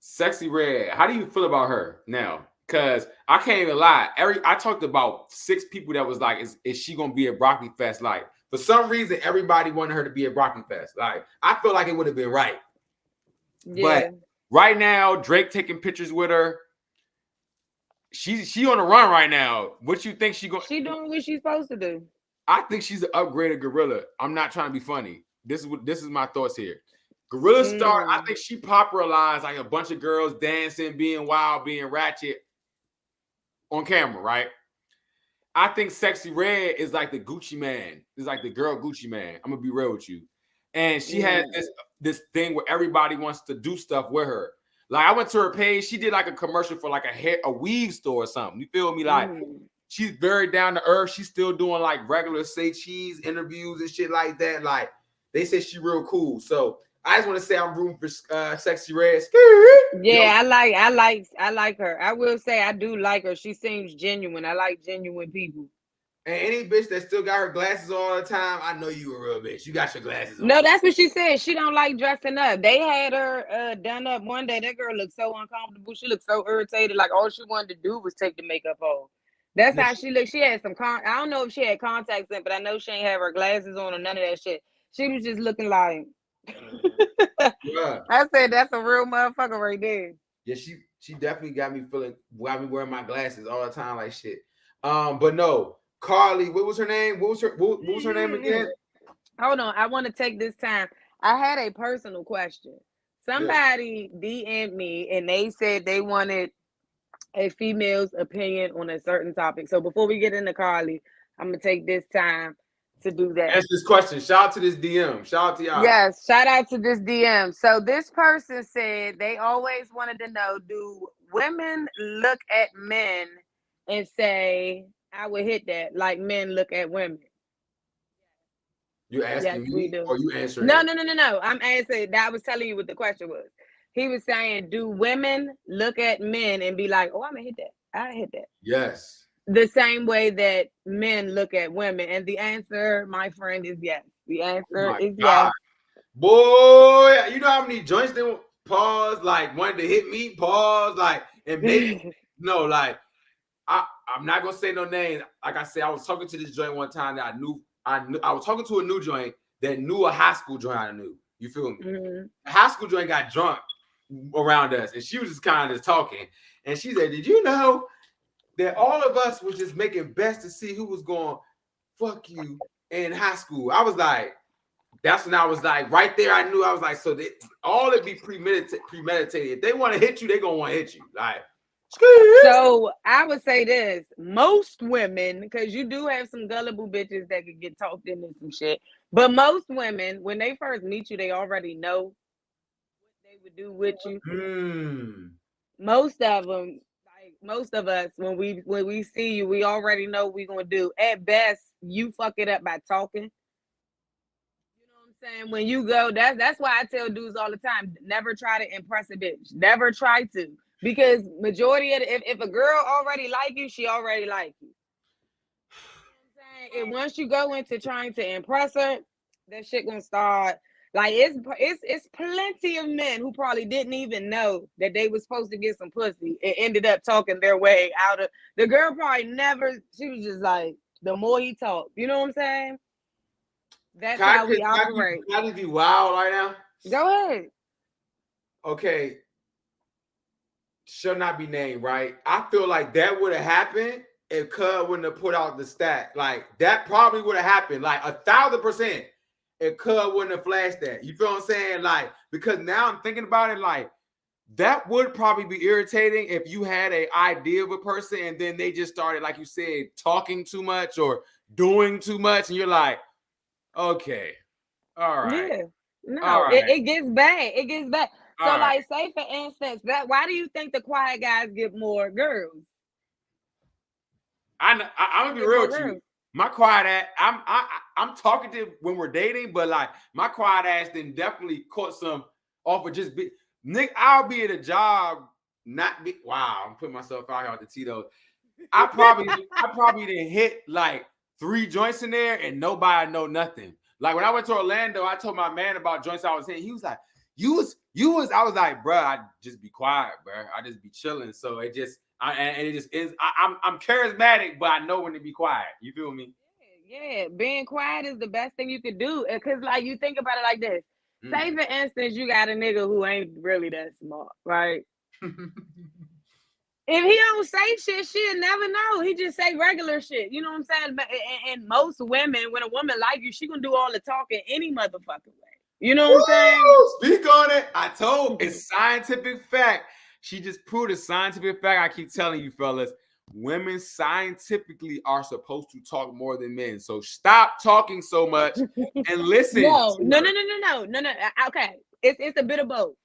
Sexy Red. How do you feel about her now? Cause I can't even lie. I talked about 6 people that was like, is she gonna be at Broccoli Fest? Like, for some reason, everybody wanted her to be at Broccoli Fest. Like, I feel like it would have been right. Yeah. But right now, Drake taking pictures with her. She on the run right now. What you think she going? She doing what she's supposed to do. I think she's an upgraded Gorilla. I'm not trying to be funny. This is my thoughts here. Gorilla Star, I think she popularized like a bunch of girls dancing, being wild, being ratchet on camera, right? I think Sexy Red is like the Gucci man. It's like the girl Gucci man. I'm gonna be real with you. And she has this thing where everybody wants to do stuff with her. Like, I went to her page. She did like a commercial for like a weave store or something. You feel me? Like, she's very down to earth. She's still doing like regular Say Cheese interviews and shit like that. Like, they say she real cool. So I just want to say I'm rooting for Sexy Red. Yeah, I like her. I will say I do like her. She seems genuine. I like genuine people. And any bitch that still got her glasses all the time, I know you a real bitch. You got your glasses on. No, that's what she said. She don't like dressing up. They had her done up one day. That girl looked so uncomfortable. She looked so irritated. Like, all she wanted to do was take the makeup off. That's how she looked. She had some I don't know if she had contacts in, but I know she ain't have her glasses on or none of that shit. She was just looking like Yeah. I said, that's a real motherfucker right there. Yeah, she definitely got me wearing my glasses all the time like shit. But no, Carly, what was her name? What was her name again? Hold on, I want to take this time. I had a personal question. Somebody DM'd me and they said they wanted a female's opinion on a certain topic. So before we get into Carly, I'm gonna take this time to do that. Answer this question. Shout out to this DM. Shout out to y'all. Yes, shout out to this DM. So this person said they always wanted to know, do women look at men and say, I would hit that, like men look at women? You asking me or you answering? No. I'm answering. That I was telling you what the question was. He was saying, do women look at men and be like, oh, I'm gonna hit that. I hit that. Yes. The same way that men look at women. And the answer, my friend, is yes. The answer is yes. Boy, you know how many joints they pause, like wanted to hit me, pause, like, and maybe no, like I'm not gonna say no name. Like I said, I was talking to this joint one time that I was talking to a new joint that knew a high school joint I knew. You feel me? The high school joint got drunk around us, and she was just kind of just talking. And she said, did you know that all of us was just making bets to see who was going fuck you in high school? I was like, that's when I was like, right there, I knew. I was like, so all it be premeditated. If they want to hit you, they gonna want to hit you. Like, so I would say this: most women, because you do have some gullible bitches that could get talked into some shit, but most women, when they first meet you, they already know what they would do with you. Most of them, like most of us, when we see you, we already know what we're gonna do. At best, you fuck it up by talking. Saying when you go, that's why I tell dudes all the time, never try to impress a bitch. Never try to, because majority of if a girl already like you, she already like you. And once you go into trying to impress her, that shit gonna start. Like, it's plenty of men who probably didn't even know that they was supposed to get some pussy and ended up talking their way out of. The girl probably never. She was just like, the more he talked, you know what I'm saying? That's how we operate. Can I just be wild right now? Go ahead. Okay. Shall not be named, right? I feel like that would have happened if Cub wouldn't have put out the stat. Like, that probably would have happened. Like 1,000% if Cub wouldn't have flashed that. You feel what I'm saying? Like, because now I'm thinking about it, like, that would probably be irritating if you had an idea of a person and then they just started, like you said, talking too much or doing too much, and you're like, okay. All right. Yeah. No, it gets bad. It gets bad. So, like, say for instance, why do you think the quiet guys get more girls? I'm gonna be real with you. My quiet ass, I'm talkative when we're dating, but like my quiet ass then definitely caught some off of just be Nick. I'll be at a job, not be I'm putting myself out here on the Tito. I probably didn't hit like 3 joints in there and nobody know nothing. Like when I went to Orlando, I told my man about joints I was hitting. He was like, I was like, bro, I just be quiet, bro. I just be chilling. So it just, and it just is. I'm charismatic, but I know when to be quiet. You feel me? Yeah, being quiet is the best thing you could do. Cause like you think about it like this. Say for instance, you got a nigga who ain't really that smart, right? If he don't say shit, she'll never know. He just say regular shit. You know what I'm saying? But and most women, when a woman like you, she gonna do all the talking any motherfucking way. You know what I'm saying? Speak on it. I told it's scientific fact. She just proved a scientific fact. I keep telling you, fellas, women scientifically are supposed to talk more than men. So stop talking so much and listen. No. Okay, it's a bit of both.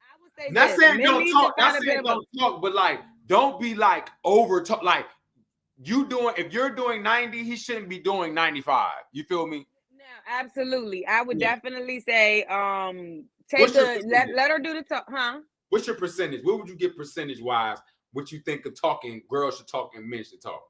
I would say Not this: saying men don't need talk. to Not find a bit saying of both. don't talk, but like don't be like over talk. Like you doing, if you're doing 90, he shouldn't be doing 95. You feel me? No, absolutely. I would Yeah. definitely say, let her do the talk, huh? What's your percentage? What would you get percentage wise? What you think of talking? Girls should talk and men should talk.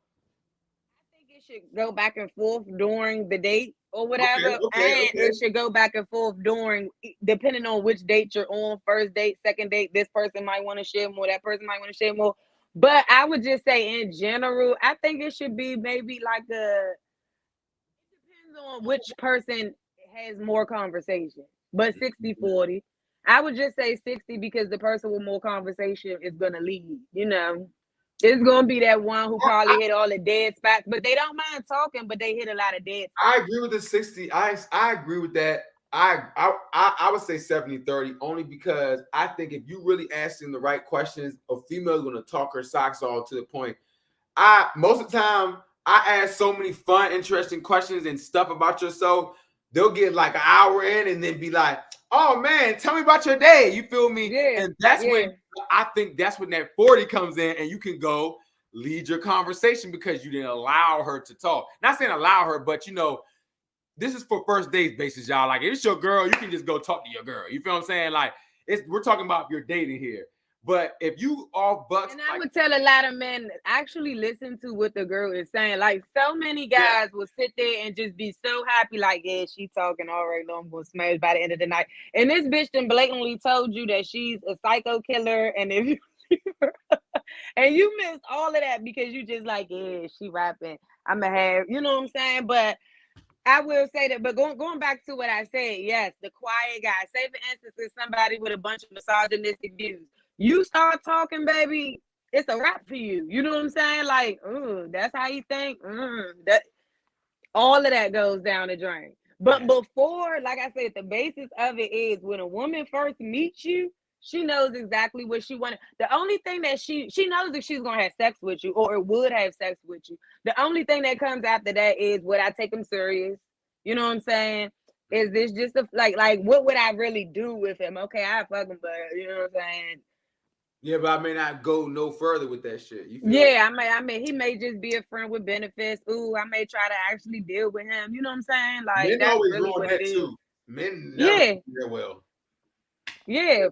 I think it should go back and forth during the date or whatever, Okay. and it should go back and forth during, depending on which date you're on. First date, second date. This person might want to share more. That person might want to share more. But I would just say, in general, I think it should be maybe like a. It depends on which person has more conversation, but 60-40. I would just say 60 because the person with more conversation is gonna lead. It's gonna be that one who probably hit all the dead spots, but they don't mind talking, but they hit a lot of dead spots. I agree with the 60. I agree with that. I would say 70-30 only because I think if you really asking the right questions, a female is gonna talk her socks off to the point. Most of the time I ask so many fun, interesting questions and stuff about yourself. They'll get like an hour in and then be like, "Oh man, tell me about your day." You feel me? Yeah, And that's when I think that's when that 40 comes in, and you can go lead your conversation because you didn't allow her to talk. Not saying allow her, but this is for first dates basis, y'all. Like, if it's your girl, you can just go talk to your girl. You feel what I'm saying? Like, we're talking about if you're dating here. But if you all bucks, and I would tell a lot of men actually listen to what the girl is saying. Like, so many guys will sit there and just be so happy, like, yeah, she talking, all right, no, I'm gonna smash by the end of the night. And this bitch then blatantly told you that she's a psycho killer, and if you and you missed all of that because you just like, yeah, she rapping. I'ma have, you know what I'm saying? But I will say that, but going back to what I said, yes, the quiet guy. Say for instance, is somebody with a bunch of misogynistic views. You start talking, baby, it's a wrap for you. You know what I'm saying? Like, that's how you think. That all of that goes down the drain. But before, like I said, the basis of it is when a woman first meets you, she knows exactly what she wanted. The only thing that she knows if she's gonna have sex with you or would have sex with you. The only thing that comes after that is, would I take him serious? You know what I'm saying? Is this just a like what would I really do with him? Okay, I fuck him, but you know what I'm saying? Yeah, but I may not go no further with that shit. You feel? Yeah, I mean, he may just be a friend with benefits. Ooh, I may try to actually deal with him. You know what I'm saying? Like, Men that's always really ruin what that it is. too. Men never Yeah, do that well. yeah.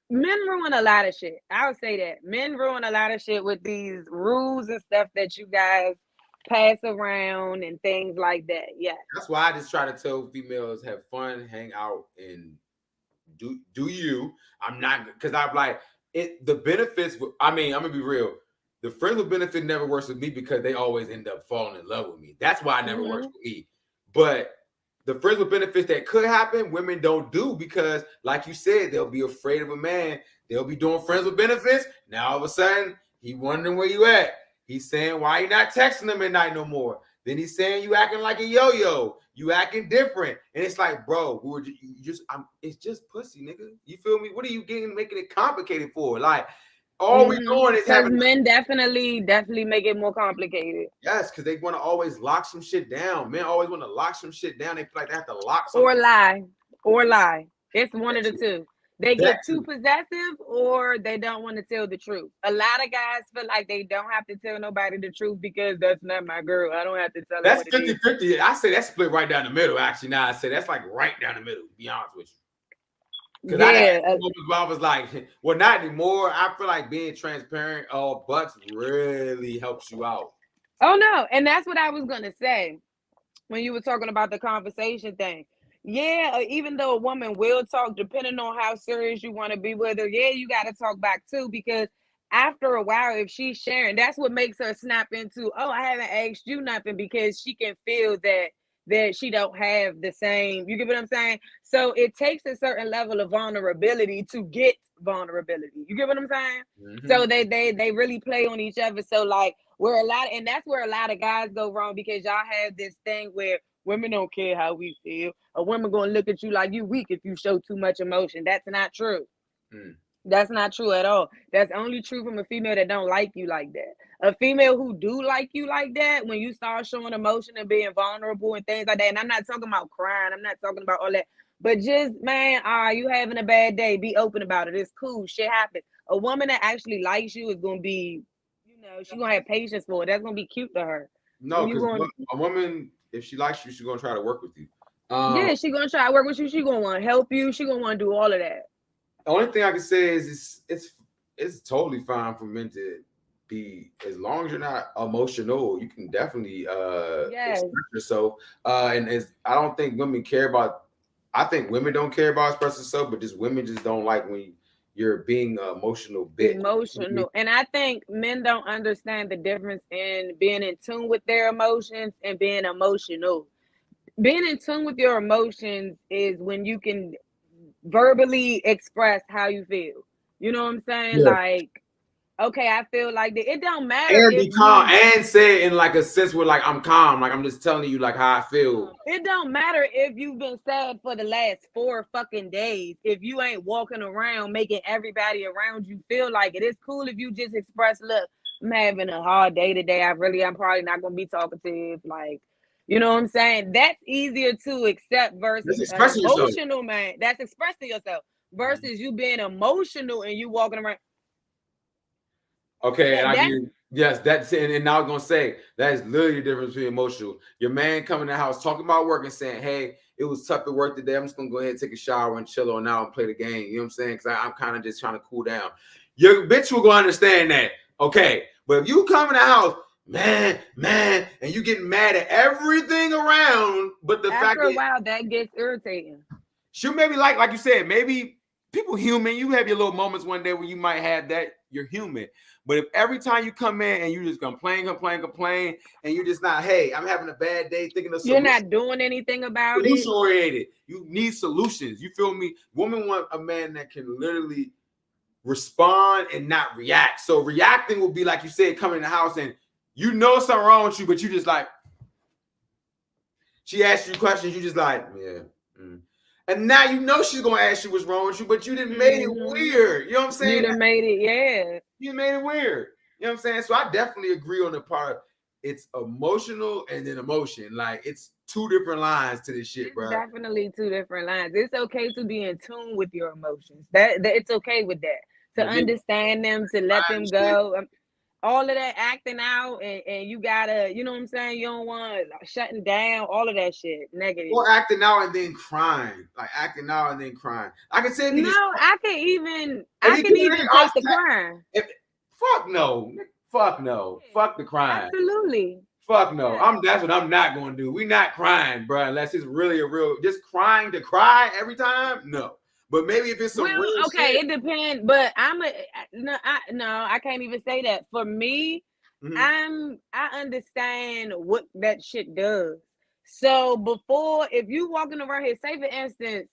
Men ruin a lot of shit. I would say that. Men ruin a lot of shit with these rules and stuff that you guys pass around and things like that. Yeah. That's why I just try to tell females have fun, hang out, and do you. I'm not, because I'm like it. The benefits. I mean, I'm gonna be real. The friends with benefit never works with me because they always end up falling in love with me. That's why it never works with me. But the friends with benefits that could happen, women don't do because, like you said, they'll be afraid of a man. They'll be doing friends with benefits. Now all of a sudden, he wondering where you at. He's saying, why you not texting him at night no more? Then he's saying you acting like a yo-yo. You acting different. And it's like, bro, it's just pussy, nigga. You feel me? What are you making it complicated for? Like, all we doing is because having men definitely make it more complicated. yes, because they want to always lock some shit down. Men always want to lock some shit down. They feel like they have to lock something. Or lie. It's one of the two. They That get too possessive or they don't want to tell the truth. A lot of guys feel like they don't have to tell nobody the truth because that's not my girl. I don't have to tell her That's what it is. 50-50. I say that's split right down the middle. Actually, now I say that's like right down the middle, to be honest with you. Because I was like, well, not anymore. I feel like being transparent, bucks really helps you out. Oh no, and that's what I was gonna say when you were talking about the conversation thing. yeah, even though a woman will talk, depending on how serious you want to be with her, yeah, you got to talk back too, because after a while, if she's sharing, that's what makes her snap into, oh, I haven't asked you nothing, because she can feel that she don't have the same, you get what I'm saying? So it takes a certain level of vulnerability to get vulnerability. You get what I'm saying? So Mm-hmm. they really play on each other. So like where a lot, and that's where a lot of guys go wrong, because y'all have this thing where women don't care how we feel. A woman gonna look at you like you weak if you show too much emotion. That's not true. Mm. That's not true at all. That's only true from a female that don't like you like that. A female who do like you like that, when you start showing emotion and being vulnerable and things like that, and I'm not talking about crying, I'm not talking about all that, but just, man, you having a bad day, be open about it. It's cool. Shit happens. A woman that actually likes you is gonna be, she gonna have patience for it. That's gonna be cute to her. No, When you because going, a woman, if she likes you, she's gonna try to work with you. yeah, she gonna try to work with you. She gonna want to help you. She gonna want to do all of that. The only thing I can say is it's totally fine for men to be, as long as you're not emotional, you can definitely Yes. express yourself. And as I don't think women care about, I think women don't care about expressing themselves, but just women just don't like when you're being an emotional bitch. Emotional. And I think men don't understand the difference in being in tune with their emotions and being emotional. Being in tune with your emotions is when you can verbally express how you feel. You know what I'm saying? Yeah. Like, okay, I feel like that. It don't matter And if be calm you, and say it in like a sense where like I'm calm, like I'm just telling you like how I feel. it don't matter if you've been sad for the last 4 fucking days. If you ain't walking around making everybody around you feel like it, it's cool if you just express, look, I'm having a hard day today. I'm probably not gonna be talkative. Like, you know what I'm saying? That's easier to accept Just versus an expressing yourself. emotional man. That's expressing yourself versus you being emotional and you walking around. Okay, and I That's give, yes, that's it. And now I'm gonna say that is literally the difference between emotional. Your man coming to the house talking about work and saying, "Hey, it was tough at work today. I'm just gonna go ahead and take a shower and chill on out and play the game." You know what I'm saying? Because I'm kind of just trying to cool down. Your bitch will go understand that. Okay, but if you come in the house, man, and you getting mad at everything around, but the fact after a that while that gets irritating. she maybe like you said, maybe people human. You have your little moments one day where you might have that. You're human. But if every time you come in and you just complain, and you're just not, hey, I'm having a bad day, thinking of You're solution, not doing anything about it. solution oriented. You need solutions. You feel me? Women want a man that can literally respond and not react. So reacting will be like you said, coming in the house and you know something wrong with you, but you just like, she asks you questions, you just like, yeah. Mm. And now you know she's gonna ask you what's wrong with you, but you didn't made it weird. You know what I'm You saying? done made it, yeah. You made it weird. You know what I'm saying? So I definitely agree on the part. It's emotional and then emotion. Like it's two different lines to this shit, It's bro. definitely two different lines. It's okay to be in tune with your emotions. That it's okay with that. To But then understand them, to let them shit, go. All of that acting out, and you gotta, you know what I'm saying? You don't want shutting down, all of that shit. Negative. or acting out and then crying. Like acting out and then crying. I can say if you No, just if I you can do it even in take the crime. if, fuck no. Fuck no. Fuck the crying. Absolutely. Fuck no. Yeah. That's what I'm not gonna do. We not crying, bro, unless it's really a real just crying to cry every time. No. But maybe if it's some Well, real okay, shit. it depends, but I can't even say that. For me, I understand what that shit does. So before, if you walking around here, say for instance,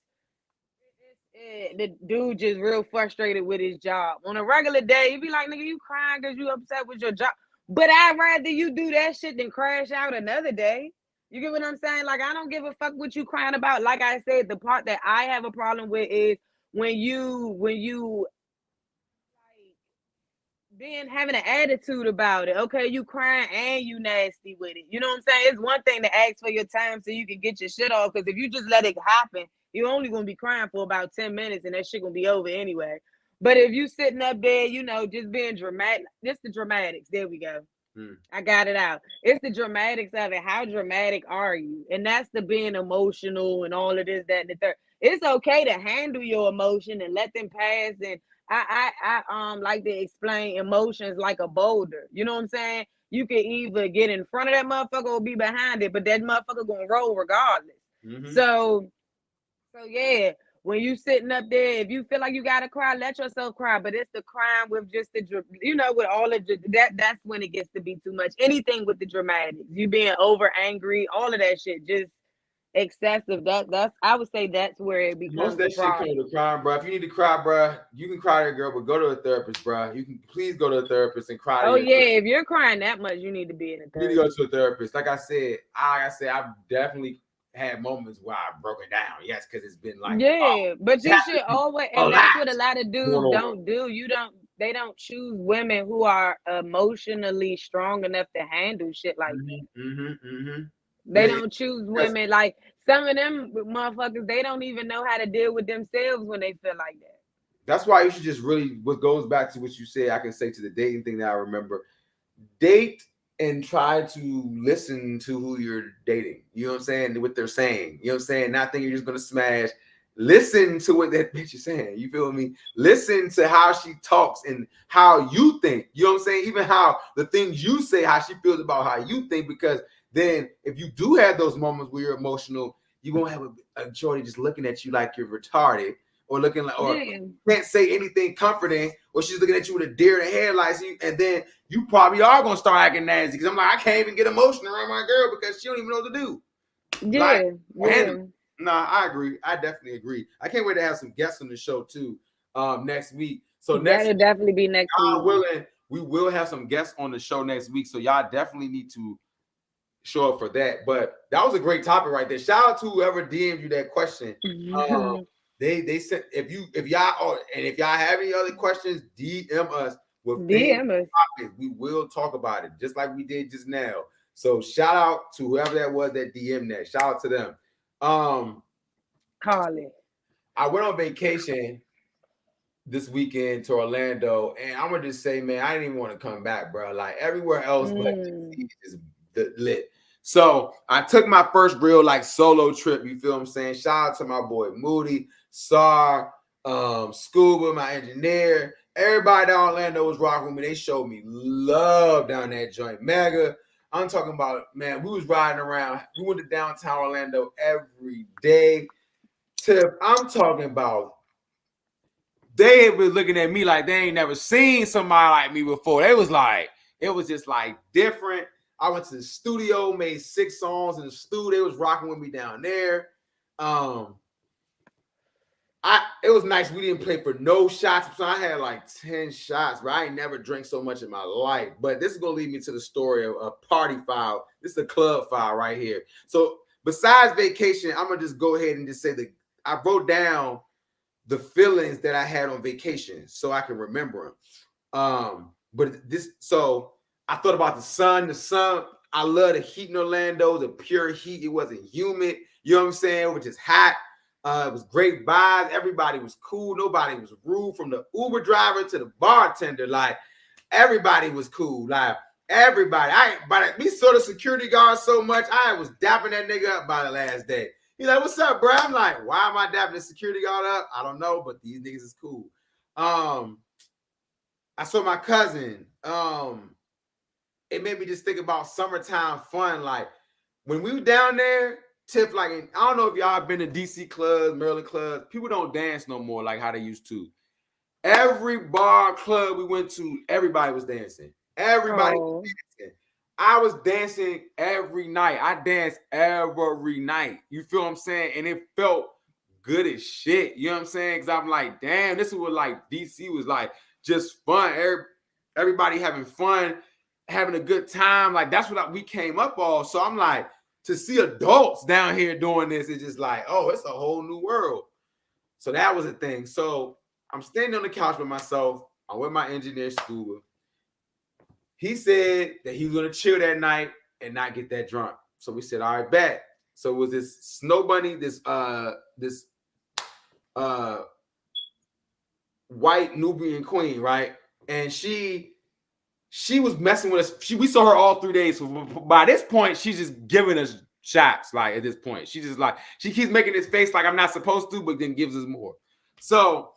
the dude just real frustrated with his job. On a regular day, you be like, nigga, you crying because you upset with your job. But I'd rather you do that shit than crash out another day. You get what I'm saying? Like, I don't give a fuck what you crying about. Like I said, the part that I have a problem with is when you like being having an attitude about it. Okay, you crying and you nasty with it. You know what I'm saying? It's one thing to ask for your time so you can get your shit off. Because if you just let it happen, you're only gonna be crying for about 10 minutes and that shit gonna be over anyway. But if you sitting up there, just being dramatic, just the dramatics. There we go. I got it out. It's the dramatics of it. How dramatic are you? And that's the being emotional and all of this, that, and the third. It's okay to handle your emotion and let them pass. And I like to explain emotions like a boulder. You know what I'm saying? You can either get in front of that motherfucker or be behind it, but that motherfucker gonna roll regardless. Mm-hmm. So So yeah, when you sitting up there, if you feel like you gotta cry, let yourself cry. But it's the crying with just with all of that's when it gets to be too much. Anything with the dramatics, you being over angry, all of that shit, just excessive. That's I would say that's where it Most becomes of a that shit problem. comes to crying, bro. If you need to cry, bro, you can cry to a girl, but go to a therapist, bro. You can please go to a therapist and cry to Oh your yeah, therapist. if you're crying that much, you need to be in a You need to go therapist. to a therapist. Like I said, I've definitely had moments where I've broken down. Yes, because it's been like, oh, Yeah, but you that should always, a and lot that's what a lot of going dudes on. don't do. They don't choose women who are emotionally strong enough to handle shit like that. They Yeah, don't choose that's, women like some of them motherfuckers. They don't even know how to deal with themselves when they feel like that. that's why you should just really. What goes back to what you said, I can say to the dating thing that I remember. Date and try to listen to who you're dating. You know what I'm saying? What they're saying. You know what I'm saying? Not think you're just gonna smash. Listen to what that bitch is saying. You feel me? Listen to how she talks and how you think. You know what I'm saying? Even how the things you say, how she feels about how you think. Because then, if you do have those moments where you're emotional, you won't have a shorty just looking at you like you're retarded or looking like, or Yeah, can't say anything comforting, or she's looking at you with a deer in the headlights, and then you probably are gonna start acting nasty because I'm like, I can't even get emotional around my girl because she don't even know what to do. Like, yeah, handle yeah. it. Nah, I agree. I definitely agree. I can't wait to have some guests on the show too. Next week. So next That'll week, definitely be next God week. willing, we will have some guests on the show next week. So y'all definitely need to show up for that. But that was a great topic right there. Shout out to whoever DM'd you that question. They said if y'all and if y'all have any other questions, DM us with things DM us. topics. We will talk about it just like we did just now. So shout out to whoever that was that DM that. Shout out to them. Call it. I went on vacation this weekend to Orlando, and I'm gonna just say, man, I didn't even want to come back, bro. Like everywhere else, but is lit. So I took my first real like solo trip. You feel what I'm saying? Shout out to my boy Moody, Sar, Scuba, my engineer. Everybody down in Orlando was rocking with me. They showed me love down that joint. Mega. I'm talking about, man, we was riding around. We went to downtown Orlando every day. Tiff, I'm talking about they were looking at me like they ain't never seen somebody like me before. They was like, it was just like different. I went to the studio, made 6 songs in the studio. They was rocking with me down there. It was nice. We didn't play for no shots. So I had like 10 shots, but I ain't never drank so much in my life. But this is gonna lead me to the story of a party file. This is a club file right here. So besides vacation, I'm gonna just go ahead and just say that I wrote down the feelings that I had on vacation so I can remember them. So I thought about the sun. The sun, I love the heat in Orlando, the pure heat. It wasn't humid. You know what I'm saying? It was just hot. It was great vibes. Everybody was cool. Nobody was rude, from the Uber driver to the bartender. Like everybody was cool. Like everybody. We saw the security guard so much. I was dapping that nigga up by the last day. He's like, "What's up, bro?" I'm like, "Why am I dapping the security guard up? I don't know, but these niggas is cool." I saw my cousin. It made me just think about summertime fun. Like when we were down there, Tiff, like I don't know if y'all been to DC clubs, Maryland clubs. People don't dance no more like how they used to. Every bar club we went to, everybody was dancing. Everybody was dancing. I was dancing every night. I danced every night. You feel what I'm saying? And it felt good as shit. You know what I'm saying? Because I'm like, damn, this is what like DC was like, just fun. Everybody having fun, having a good time. Like that's what we came up all. So I'm like, to see adults down here doing this is just like, oh, it's a whole new world. So that was a thing. So I'm standing on the couch with myself. I'm with my engineer, Scuba. He said that he was going to chill that night and not get that drunk. So we said, all right, bet. So it was this Snow Bunny, this white Nubian queen, right? And she was messing with us. We saw her all 3 days. So by this point, she's just giving us shots. Like at this point, she keeps making this face like I'm not supposed to, but then gives us more. So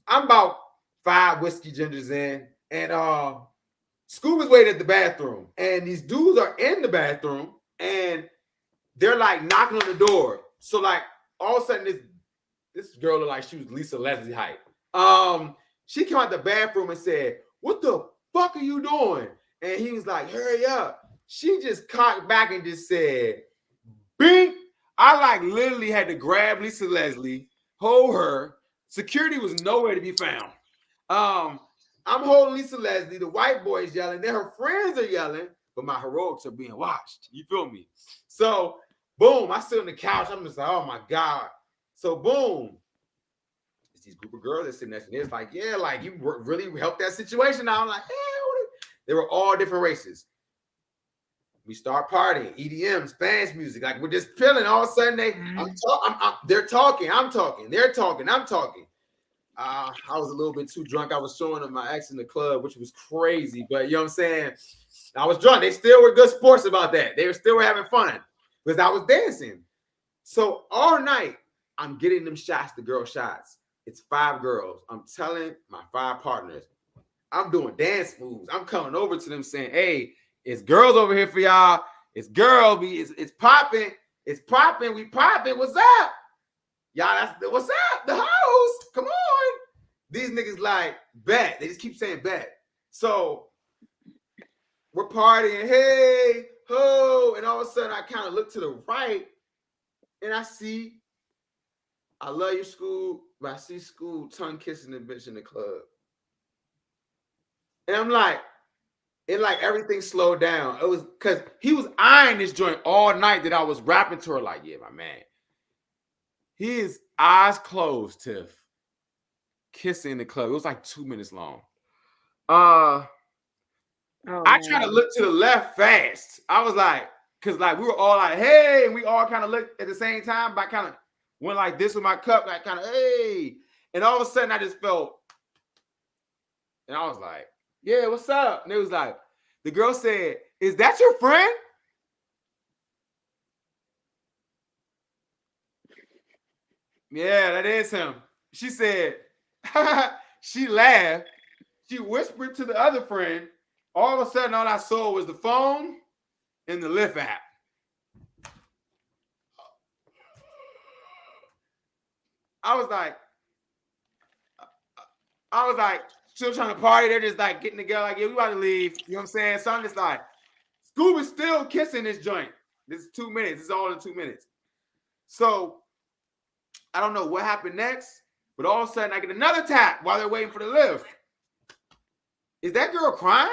I'm about 5 whiskey gingers in, and Scuba's waiting at the bathroom, and these dudes are in the bathroom, and they're like knocking on the door. So like all of a sudden, this This girl looked like she was Lisa Leslie height. She came out the bathroom and said, "What the fuck are you doing?" And he was like, "Hurry up." She just cocked back and just said, "Bink." I like literally had to grab Lisa Leslie, hold her. Security was nowhere to be found. I'm holding Lisa Leslie. The white boys yelling. Then her friends are yelling, but my heroics are being watched. You feel me? So, boom, I sit on the couch. I'm just like, oh my God. So, boom. It's these group of girls that sit next to me. It's like, yeah, like you really helped that situation out. I'm like, hey, they were all different races. We start partying, EDM, Spanish music. Like we're just chilling. All of a sudden, they're talking. I'm talking. They're talking. I'm talking. I was a little bit too drunk. I was showing them my ex in the club, which was crazy. But you know what I'm saying? I was drunk. They still were good sports about that. They were having fun because I was dancing. So all night, I'm getting them shots, the girl shots. It's 5 girls. I'm telling my 5 partners, I'm doing dance moves. I'm coming over to them saying, hey, it's girls over here for y'all. It's girls. It's popping. It's popping. We popping. What's up? Y'all, what's up? The hoes. Come on. These niggas like, bet. They just keep saying bet. So we're partying. Hey, ho. And all of a sudden, I kind of look to the right and I see, I love you, School, but I see School tongue kissing the bitch in the club. And I'm like, everything slowed down. It was because he was eyeing this joint all night that I was rapping to her like, yeah, my man. His eyes closed, Tiff. Kissing in the club. It was like 2 minutes long. I tried to look to the left fast. I was like, because like we were all like, hey, and we all kind of looked at the same time, but I kind of went like this with my cup, like kind of, hey. And all of a sudden I just felt, and I was like, yeah, what's up? And it was like, the girl said, is that your friend? Yeah, that is him. She said, she laughed. She whispered to the other friend. All of a sudden, all I saw was the phone and the Lyft app. I was like, still trying to party. They're just like getting together, like, yeah, we about to leave. You know what I'm saying? So I'm just like, Scoob is still kissing this joint. This is 2 minutes. It's all in 2 minutes. So I don't know what happened next, but all of a sudden I get another tap while they're waiting for the lift. Is that girl crying?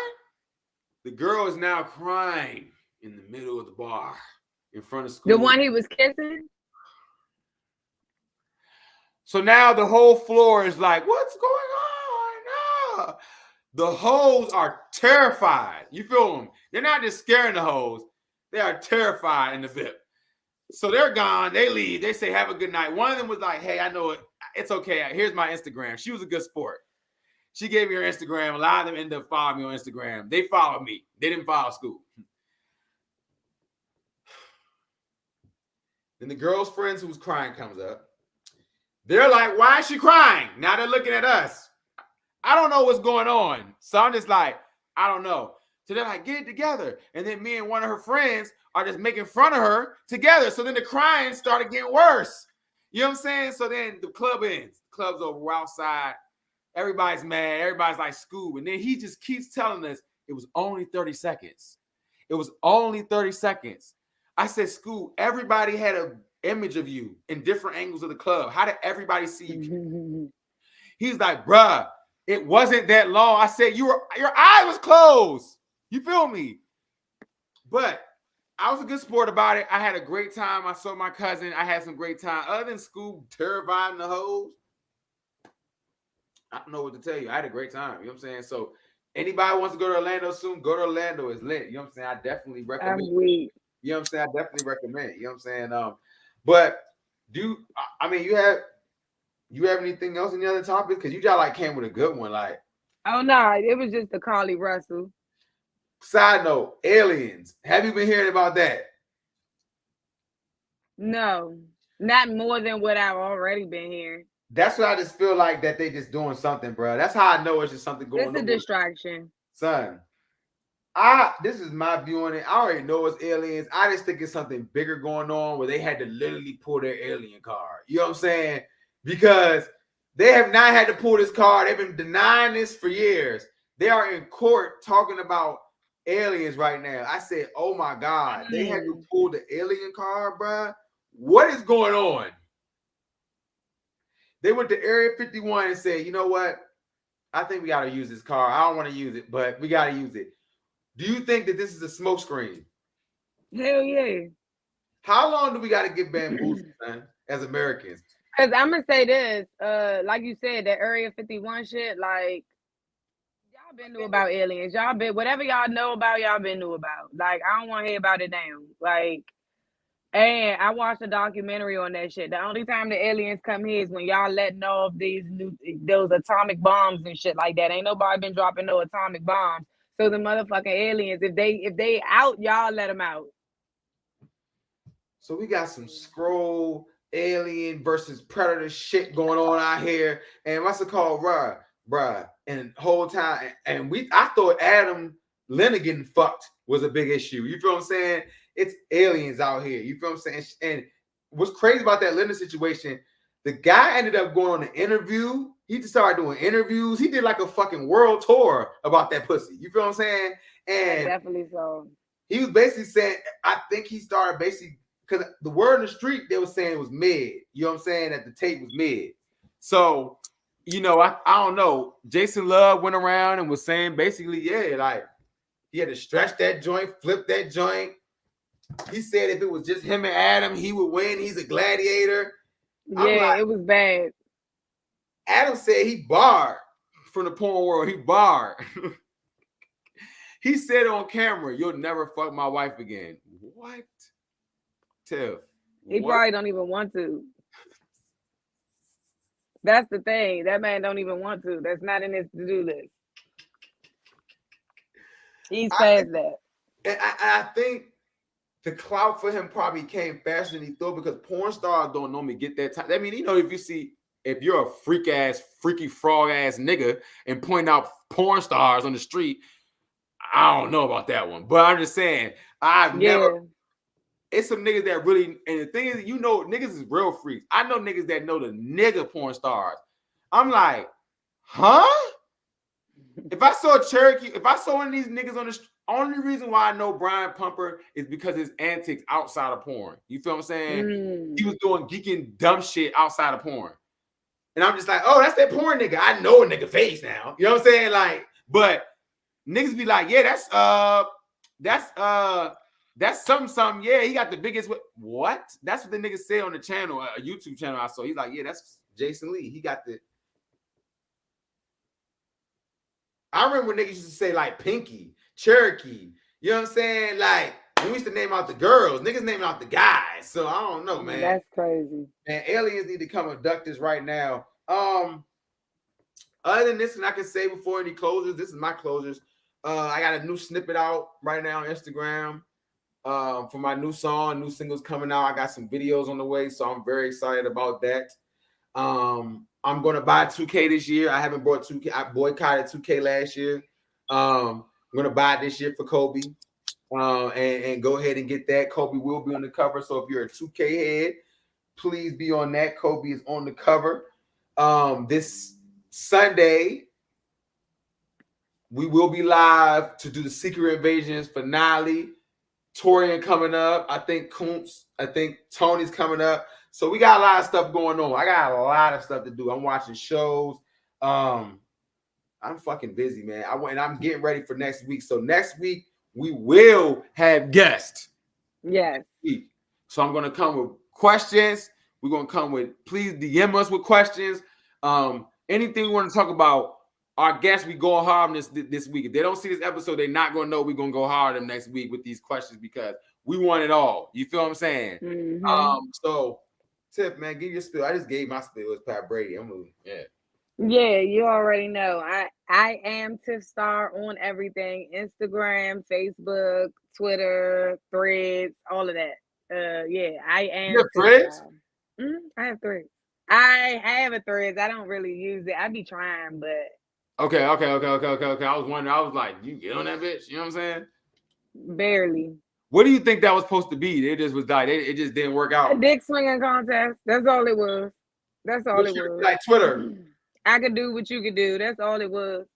The girl is now crying in the middle of the bar in front of Scoob. The one he was kissing? So now the whole floor is like, what's going on? The hoes are terrified. You feel them? They're not just scaring the hoes. They are terrified in the VIP. So they're gone. They leave. They say, have a good night. One of them was like, hey, I know it. It's okay. Here's my Instagram. She was a good sport. She gave me her Instagram. A lot of them ended up following me on Instagram. They followed me. They didn't follow Scoob. Then the girl's friends who was crying comes up. They're like, why is she crying? Now they're looking at us. I don't know what's going on. So I'm just like, I don't know. So they're like, get it together. And then me and one of her friends are just making fun of her together. So then the crying started getting worse. You know what I'm saying? So then the club ends. The club's over. We're outside. Everybody's mad. Everybody's like, Scoob. And then he just keeps telling us it was only 30 seconds. It was only 30 seconds. I said, Scoob, everybody had an image of you in different angles of the club. How did everybody see you? He's like, bruh, it wasn't that long. I said, your eye was closed. You feel me? But I was a good sport about it. I had a great time. I saw my cousin. I had some great time. Other than Scoob terrifying the hoes, I don't know what to tell you. I had a great time. You know what I'm saying? So anybody wants to go to Orlando soon, go to Orlando. It's lit. You know what I'm saying? I definitely recommend. I'm weak. You know what I'm saying? I definitely recommend. You know what I'm saying? But you have anything else? Any other topics? Because you just like came with a good one. Like, oh no, it was just the Carly Russell. Side note, aliens. Have you been hearing about that? No, not more than what I've already been hearing. That's what I just feel like that they just doing something, bro. That's how I know it's just something going on. It's a distraction. Son, this is my view on it. I already know it's aliens. I just think it's something bigger going on where they had to literally pull their alien card. You know what I'm saying? because they have not had to pull this card. They've been denying this for years. They are in court talking about aliens right now. I said, oh my God, they had to pull the alien card, bruh. What is going on? They went to Area 51 and said, you know what? I think we got to use this card. I don't want to use it, but we got to use it. Do you think that this is a smokescreen? Hell yeah. How long do we got to get bamboozled, man, as Americans? Because I'm going to say this, like you said, that Area 51 shit, like, y'all been knew about aliens. Y'all been, whatever y'all know about, y'all been knew about. Like, I don't want to hear about it now. Like, and I watched a documentary on that shit. The only time the aliens come here is when y'all letting off those atomic bombs and shit like that. Ain't nobody been dropping no atomic bombs. So the motherfucking aliens, if they out, y'all let them out. So we got some scroll alien versus predator shit going on out here. And what's it called? Bruh. And the whole time, and I thought Adam Leonard getting fucked was a big issue. You feel what I'm saying? It's aliens out here. You feel what I'm saying? And what's crazy about that Leonard situation, the guy ended up going on an interview. He just started doing interviews. He did like a fucking world tour about that pussy. You feel what I'm saying? And definitely so. He was basically saying, I think he started basically, because the word in the street, they were saying it was mid. You know what I'm saying? That the tape was mid. So, you know, I don't know. Jason Love went around and was saying basically, yeah, like he had to stretch that joint, flip that joint. He said if it was just him and Adam, he would win. He's a gladiator. Yeah, it was bad. Adam said he barred from the porn world. He barred. He said on camera, "You'll never fuck my wife again." What? Tiff. He probably don't even want to. That's the thing. That man don't even want to. That's not in his to-do list. He's past that. And I think the clout for him probably came faster than he thought, because porn stars don't normally get that time. I mean, you know, if you're a freaky frog ass nigga and point out porn stars on the street, I don't know about that one. But I'm just saying, it's some niggas that really, and the thing is, you know, niggas is real freaks. I know niggas that know the nigga porn stars. I'm like, huh? If I saw Cherokee, if I saw one of these niggas on the street, only reason why I know Brian Pumper is because his antics outside of porn. You feel what I'm saying? He was doing geeking dumb shit outside of porn. And I'm just like, oh, that's that porn nigga. I know a nigga face now. You know what I'm saying? Like, but niggas be like, yeah, that's something. Yeah, he got the biggest. What? That's what the niggas say on the channel, a YouTube channel I saw. He's like, yeah, that's Jason Lee. He got the. I remember when niggas used to say like Pinky, Cherokee. You know what I'm saying? Like, we used to name out the girls. Niggas name out the guys. So I don't know, man. That's crazy. And aliens need to come abduct us right now. Other than this, and I can say before any closures, this is my closures. I got a new snippet out right now on Instagram for my new song. New singles coming out. I got some videos on the way, so I'm very excited about that. I'm going to buy 2K this year. I haven't bought 2K. I boycotted 2K last year. I'm going to buy it this year for Kobe and go ahead and get that. Kobe will be on the cover. So if you're a 2K head, please be on that. Kobe is on the cover. This Sunday, we will be live to do the Secret Invasions finale. Torian coming up. I think Kuntz. I think Tony's coming up. So we got a lot of stuff going on. I got a lot of stuff to do. I'm watching shows. I'm fucking busy, man. I'm getting ready for next week. So next week we will have guests. Yes. So I'm gonna come with questions. We're gonna come with, please DM us with questions. Anything we want to talk about. Our guests, we going hard on this week. If they don't see this episode, they're not gonna know we're gonna go hard on them next week with these questions, because we want it all. You feel what I'm saying? Mm-hmm. So Tiff, man, give your spill. I just gave my spill. It's Pat Brady. Yeah, you already know. I am Tiff Star on everything: Instagram, Facebook, Twitter, Threads, all of that. I am. You have Threads? I have Threads. I have a Threads. I don't really use it. I be trying, but. Okay. I was wondering. I was like, you get on that bitch? You know what I'm saying? Barely. What do you think that was supposed to be? It just was like it just didn't work out. A dick swinging contest. That's all it was. That's all What it you was. like Twitter? I could do what you could do. That's all it was.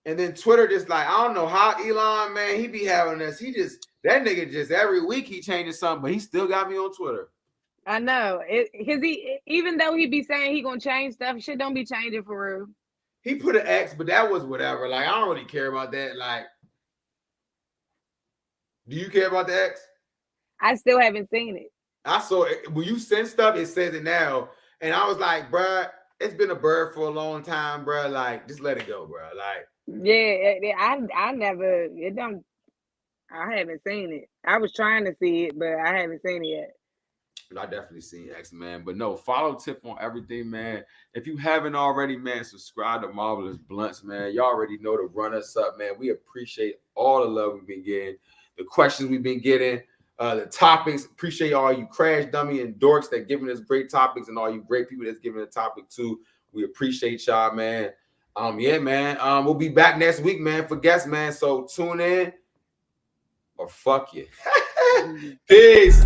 And then Twitter just like, I don't know how Elon, man, he be having this. That nigga just every week he changes something, but he still got me on Twitter. I know it because even though he be saying he gonna change stuff, shit don't be changing for real. He put an X, but that was whatever. Like, I don't really care about that. Like, do you care about the X? I still haven't seen it. I saw it. When you send stuff, it says it now. And I was like, bruh, it's been a bird for a long time, bruh. Like, just let it go, bruh. Like, Yeah, I never it don't. I haven't seen it. I was trying to see it, but I haven't seen it yet. I definitely seen X, man. But no, follow Tiff on everything, man. If you haven't already, man, subscribe to Marvelous Bluntz, man. Y'all already know to run us up, man. We appreciate all the love we've been getting, the questions we've been getting, the topics. Appreciate all you crash dummy and dorks that giving us great topics, and all you great people that's giving a topic too. We appreciate y'all, man. Yeah, man. We'll be back next week, man, for guests, man. So tune in or fuck you. Peace.